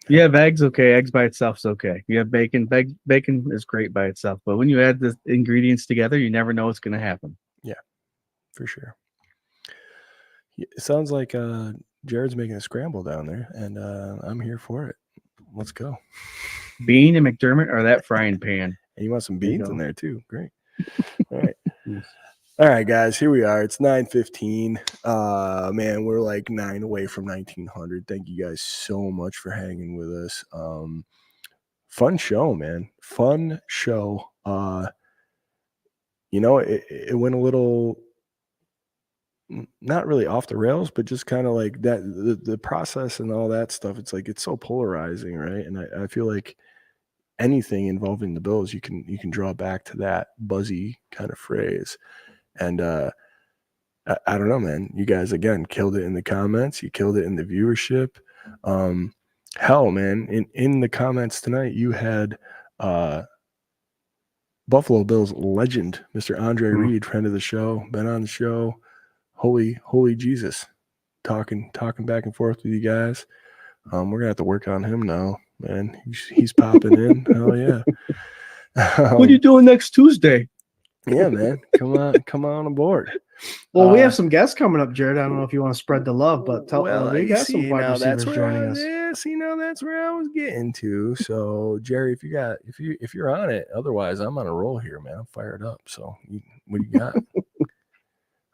You have eggs, okay. Eggs by itself is okay. You have bacon. Bacon is great by itself. But when you add the ingredients together, you never know what's going to happen. Yeah, for sure. It sounds like Jarrod's making a scramble down there, and I'm here for it. Let's go. Beane and McDermott are that frying pan. And you want some beans in there too. Great. All right. All right, guys, here we are. It's 9:15. Man, we're like 9 away from 1900. Thank you guys so much for hanging with us. Fun show, man. Fun show. It went a little, not really off the rails, but just kind of like that, the process and all that stuff. It's like, it's so polarizing, right? And I feel like anything involving the Bills, you can draw back to that buzzy kind of phrase. And I don't know, man. You guys, again, killed it in the comments. You killed it in the viewership. Hell, man, in the comments tonight, you had Buffalo Bills legend, Mr. Andre Reed, friend of the show, been on the show. Holy Jesus, talking back and forth with you guys. We're gonna have to work on him now, man. He's popping in. Hell yeah. What are you doing next Tuesday? Yeah, man. Come on aboard. Well, we have some guests coming up, Jarrod. I don't know if you want to spread the love, but we got some wide receivers joining us. Yeah, now that's where I was getting to. So, Jerry, if you're on it, otherwise I'm on a roll here, man. I'm fired up. So, what do you got?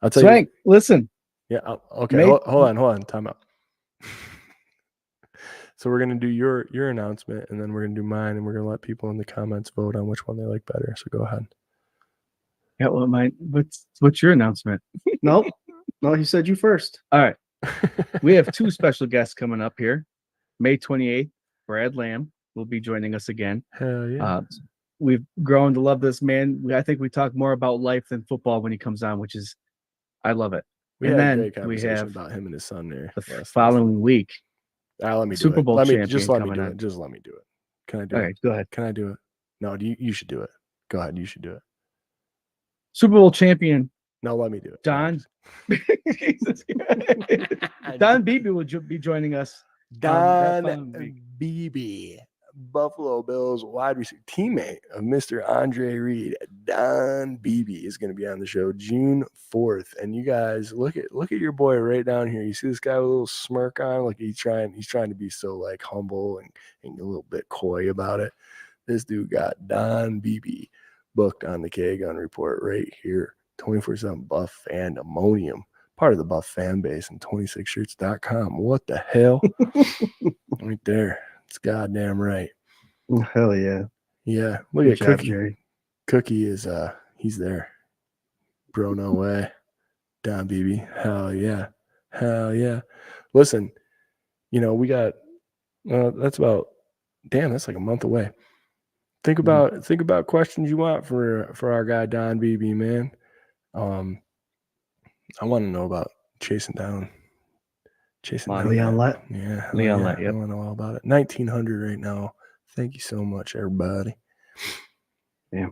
I'll tell Swank, you. listen. Yeah. Okay. Hold on. Time out. So we're gonna do your announcement, and then we're gonna do mine, and we're gonna let people in the comments vote on which one they like better. So go ahead. Yeah, well, what's your announcement? Nope. No, he said you first. All right. We have two special guests coming up here. May 28th, Brad Lamb will be joining us again. Hell yeah. We've grown to love this man. I think we talk more about life than football when he comes on, which is, I love it. We had a great conversation about him and his son there. The following week. Let me do Super it. Bowl champion just let me coming do on. it. Just let me do it. Can I do All it? right, go ahead. Can I do it? No, you should do it. Go ahead. You should do it. Super Bowl champion. No, let me do it. Don. Don Beebe will be joining us. Don Beebe, Buffalo Bills wide receiver, teammate of Mr. Andre Reed. Don Beebe is going to be on the show June 4th. And you guys, look at your boy right down here. You see this guy with a little smirk on, like he's trying to be so like humble and a little bit coy about it. This dude got Don Beebe booked on the K-Gun Report right here. 24/7 Buff Fandemonium, part of the Buff fan base, and 26shirts.com. What the hell? Right there. It's goddamn right. Oh, hell yeah. Yeah. Look Good at job, Cookie. Jerry. Cookie is he's there. Bro, no way. Don Beebe. Hell yeah. Hell yeah. Listen, we got that's like a month away. Think about questions you want for our guy Don Beebe, man. I want to know about chasing down Leon Lett. Yeah, Leon Lett, yep. I want to know all about it. 1900 right now. Thank you so much, everybody. Yeah.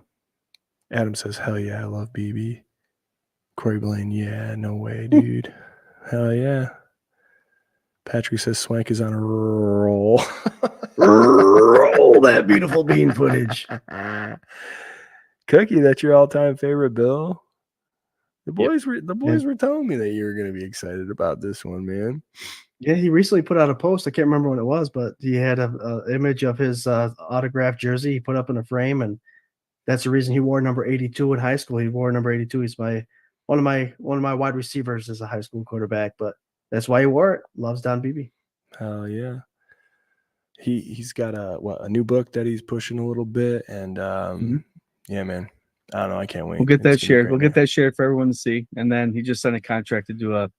Adam says, hell yeah, I love BB. Corey Blaine, yeah, no way, dude. Hell yeah. Patrick says Swank is on a roll. Roll that beautiful Beane footage. Cookie, that's your all-time favorite, Bill. The boys were telling me that you were going to be excited about this one, man. Yeah, he recently put out a post. I can't remember what it was, but he had a image of his autographed jersey he put up in a frame, and that's the reason he wore number 82 in high school. He wore number 82. He's one of my wide receivers as a high school quarterback, but that's why he wore it. Loves Don Beebe. Hell yeah. He's got a new book that he's pushing a little bit, and yeah, man. I don't know. I can't wait. We'll get that shared. We'll get that shared for everyone to see. And then he just signed a contract to do a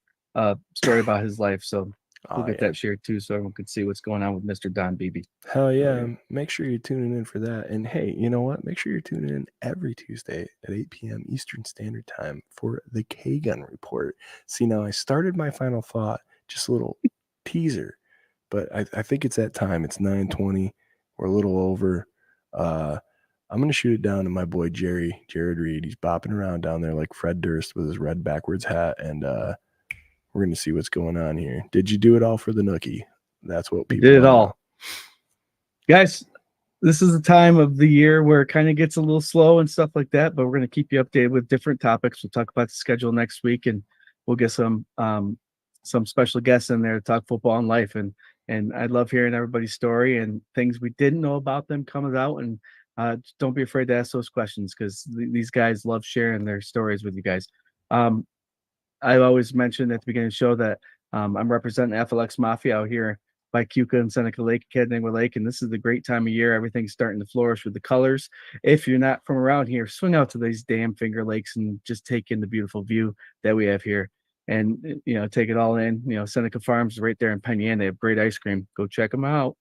story about his life. So we'll get that shared too, so everyone can see what's going on with Mr. Don Beebe. Hell yeah. Make sure you're tuning in for that. And hey, you know what? Make sure you're tuning in every Tuesday at 8 p.m. Eastern Standard Time for the K-Gun Report. See, now I started my final thought, just a little teaser, but I think it's that time. It's 9:20. We're a little over. I'm going to shoot it down to my boy Jarrod Reed. He's bopping around down there like Fred Durst with his red backwards hat, and we're going to see what's going on here. Did you do it all for the nookie? That's what people did it all. Guys, this is the time of the year where it kind of gets a little slow and stuff like that, but we're going to keep you updated with different topics. We'll talk about the schedule next week, and we'll get some special guests in there to talk football and life. And I love hearing everybody's story and things we didn't know about them coming out. And don't be afraid to ask those questions, because these guys love sharing their stories with you guys. I always mentioned at the beginning of the show that I'm representing FLX Mafia out here by Cuca and Seneca Lake, Cadnagua Lake, and this is the great time of year. Everything's starting to flourish with the colors. If you're not from around here, swing out to these damn Finger Lakes and just take in the beautiful view that we have here, and take it all in. Seneca Farms is right there in Penn Yan. They have great ice cream. Go check them out.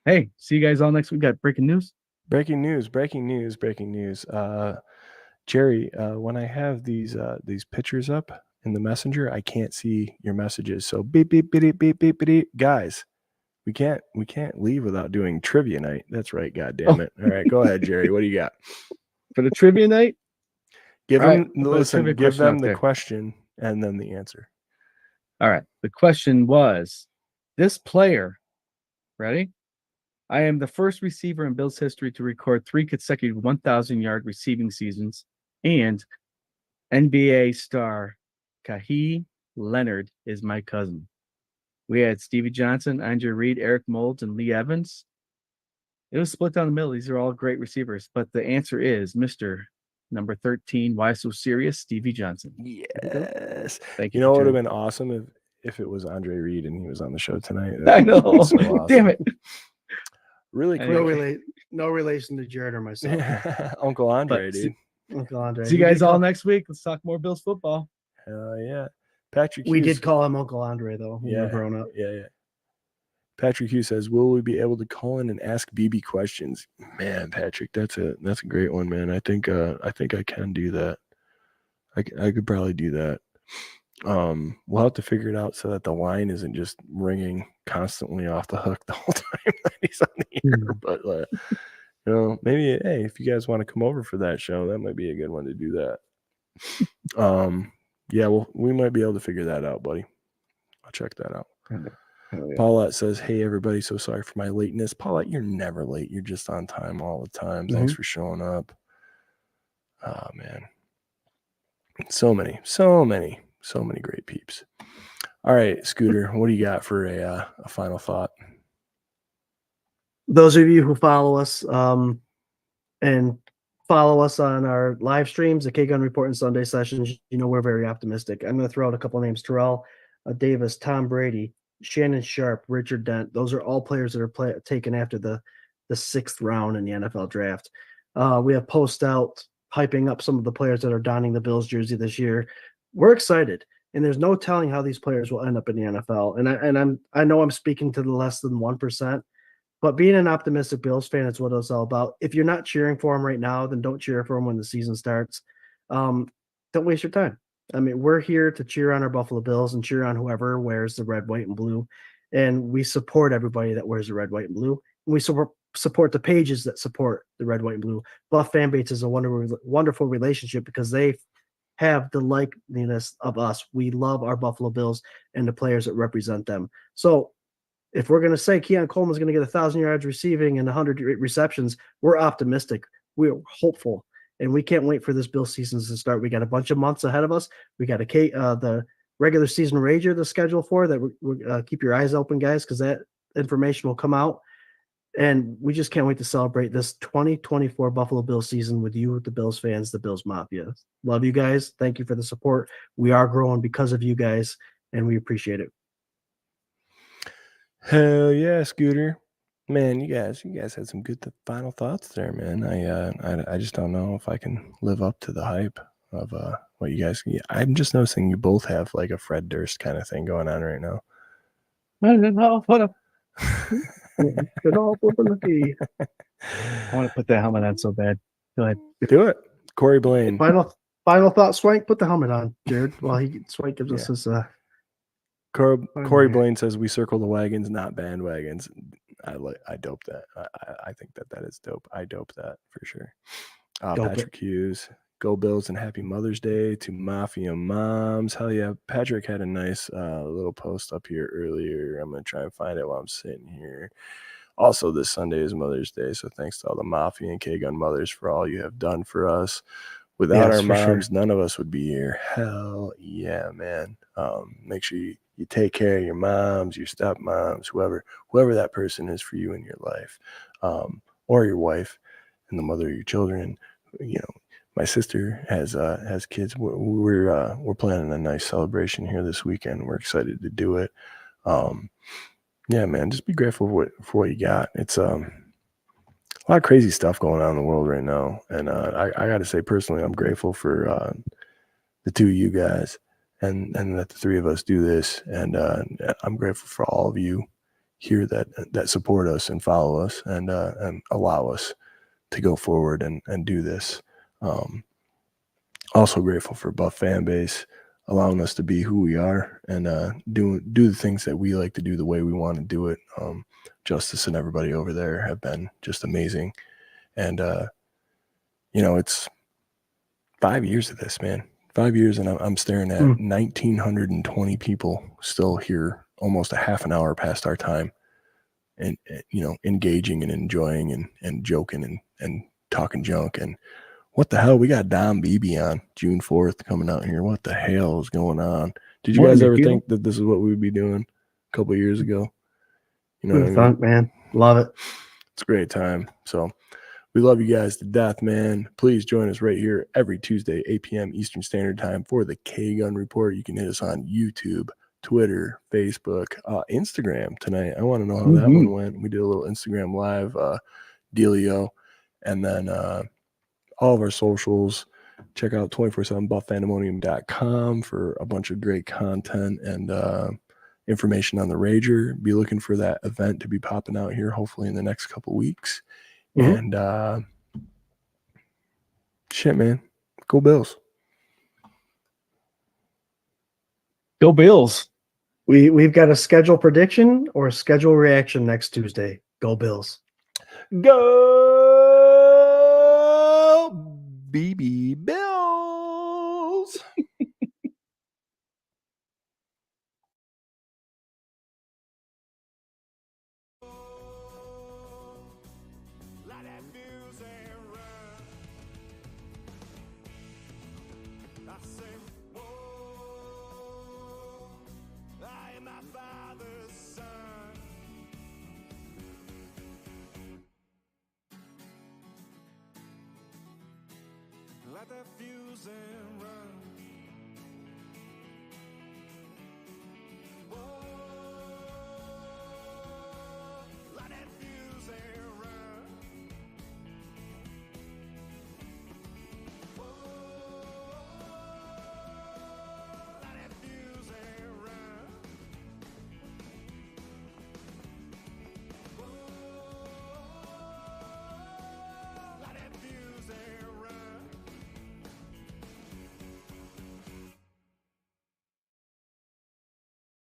Hey, see you guys all next week. Got breaking news. Breaking news. Jerry, when I have these pictures up in the messenger, I can't see your messages. So beep beep beep beep beep beep. Guys, we can't leave without doing trivia night. That's right, god damn it. All right, go ahead, Jerry. What do you got? For the trivia night? Give them the question and then the answer. All right. The question was, this player, ready? I am the first receiver in Bills history to record 3 consecutive 1,000-yard receiving seasons, and NBA star Kawhi Leonard is my cousin. We had Stevie Johnson, Andre Reed, Eric Moulds, and Lee Evans. It was split down the middle. These are all great receivers, but the answer is Mr. number 13. Why so serious? Stevie Johnson. Yes. Thank you. You know what would have been awesome if it was Andre Reed and he was on the show tonight. I know. So awesome. Damn it. Really quick. No relation to Jarrod or myself. Uncle Andre, dude. Uncle Andre. See you guys all next week. Let's talk more Bills football. Hell yeah. Patrick Hughes, we did call him Uncle Andre, though, when we were growing up. Yeah. Patrick Hughes says, will we be able to call in and ask BB questions? Man, Patrick, that's a great one, man. I think I can do that. I could probably do that. We'll have to figure it out so that the line isn't just ringing constantly off the hook the whole time that he's on the air. But maybe, hey, if you guys want to come over for that show, that might be a good one to do that. Yeah, well, we might be able to figure that out, buddy. I'll check that out. Yeah. Paulette says, hey, everybody, so sorry for my lateness. Paulette, you're never late. You're just on time all the time. Thanks for showing up. Oh, man. So many great peeps. All right, Scooter, what do you got for a final thought? those of you who follow us and follow us on our live streams, the K-Gun Report and Sunday sessions, we're very optimistic. I'm going to throw out a couple names: Terrell Davis, Tom Brady, Shannon Sharp, Richard Dent. Those are all players that are taken after the 6th round in the NFL draft. We have post out hyping up some of the players that are donning the Bills jersey this year. We're excited, and there's no telling how these players will end up in the NFL. And I know I'm speaking to the less than 1%, but being an optimistic Bills fan is what it's all about. If you're not cheering for them right now, then don't cheer for them when the season starts. Don't waste your time. I mean, we're here to cheer on our Buffalo Bills and cheer on whoever wears the red, white, and blue. And we support everybody that wears the red, white, and blue. And we support the pages that support the red, white, and blue. Buff fan base is a wonderful relationship because they have the likeness of us. We love our Buffalo Bills and the players that represent them. So if we're going to say Keon Coleman's going to get 1,000 yards receiving and 100 receptions, we're optimistic. We're hopeful. And we can't wait for this Bill season to start. We got a bunch of months ahead of us. We got the regular season Rager to schedule for that. Keep your eyes open, guys, because that information will come out. And we just can't wait to celebrate this 2024 Buffalo Bills season with you, the Bills fans, the Bills Mafia. Love you guys. Thank you for the support. We are growing because of you guys, and we appreciate it. Hell yeah, Scooter. Man, you guys had some good final thoughts there, man. I just don't know if I can live up to the hype of what you guys. I'm just noticing you both have like a Fred Durst kind of thing going on right now. I want to put the helmet on so bad. Go ahead. Do it. Corey Blaine. Final thought, Swank. Put the helmet on, Jarrod. While Swank gives us his. Corey Blaine says we circle the wagons, not bandwagons. I dope that. I think that is dope. I dope that for sure. Patrick Hughes, go Bills and happy Mother's Day to Mafia Moms. Hell yeah. Patrick had a nice little post up here earlier. I'm going to try and find it while I'm sitting here. Also, this Sunday is Mother's Day, so thanks to all the Mafia and K-Gun mothers for all you have done for us. Without our moms, none of us would be here. Hell yeah, man. Make sure you take care of your moms, your stepmoms, whoever that person is for you in your life, or your wife and the mother of your children. My sister has kids. We're planning a nice celebration here this weekend. We're excited to do it. Yeah, man, just be grateful for what you got. It's a lot of crazy stuff going on in the world right now. And I got to say, personally, I'm grateful for the two of you guys and that the three of us do this. And I'm grateful for all of you here that support us and follow us and allow us to go forward and do this. Also grateful for Buff fan base, allowing us to be who we are and do the things that we like to do the way we want to do it. Justice and everybody over there have been just amazing. And, it's 5 years of this, man. 5 years, and I'm staring at 1,920 people still here, almost a half an hour past our time, and engaging and enjoying and joking and talking junk. And what the hell? We got Dom Beebe on June 4th coming out here. What the hell is going on? Did you guys ever think that this is what we would be doing a couple of years ago? Fun, man. Love it. It's a great time. So we love you guys to death, man. Please join us right here every Tuesday, 8 p.m. Eastern Standard Time for the K-Gun Report. You can hit us on YouTube, Twitter, Facebook, Instagram tonight. I want to know how that one went. We did a little Instagram live dealio. And then all of our socials. Check out 247buffpandemonium.com for a bunch of great content and information on the Rager. Be looking for that event to be popping out here, hopefully in the next couple weeks. And shit, man. Go Bills. Go Bills. We've got a schedule prediction or a schedule reaction next Tuesday. Go Bills. Go BB Bills. Light that fuse and run. I say, whoa, I am my father's son. Light that fuse and run.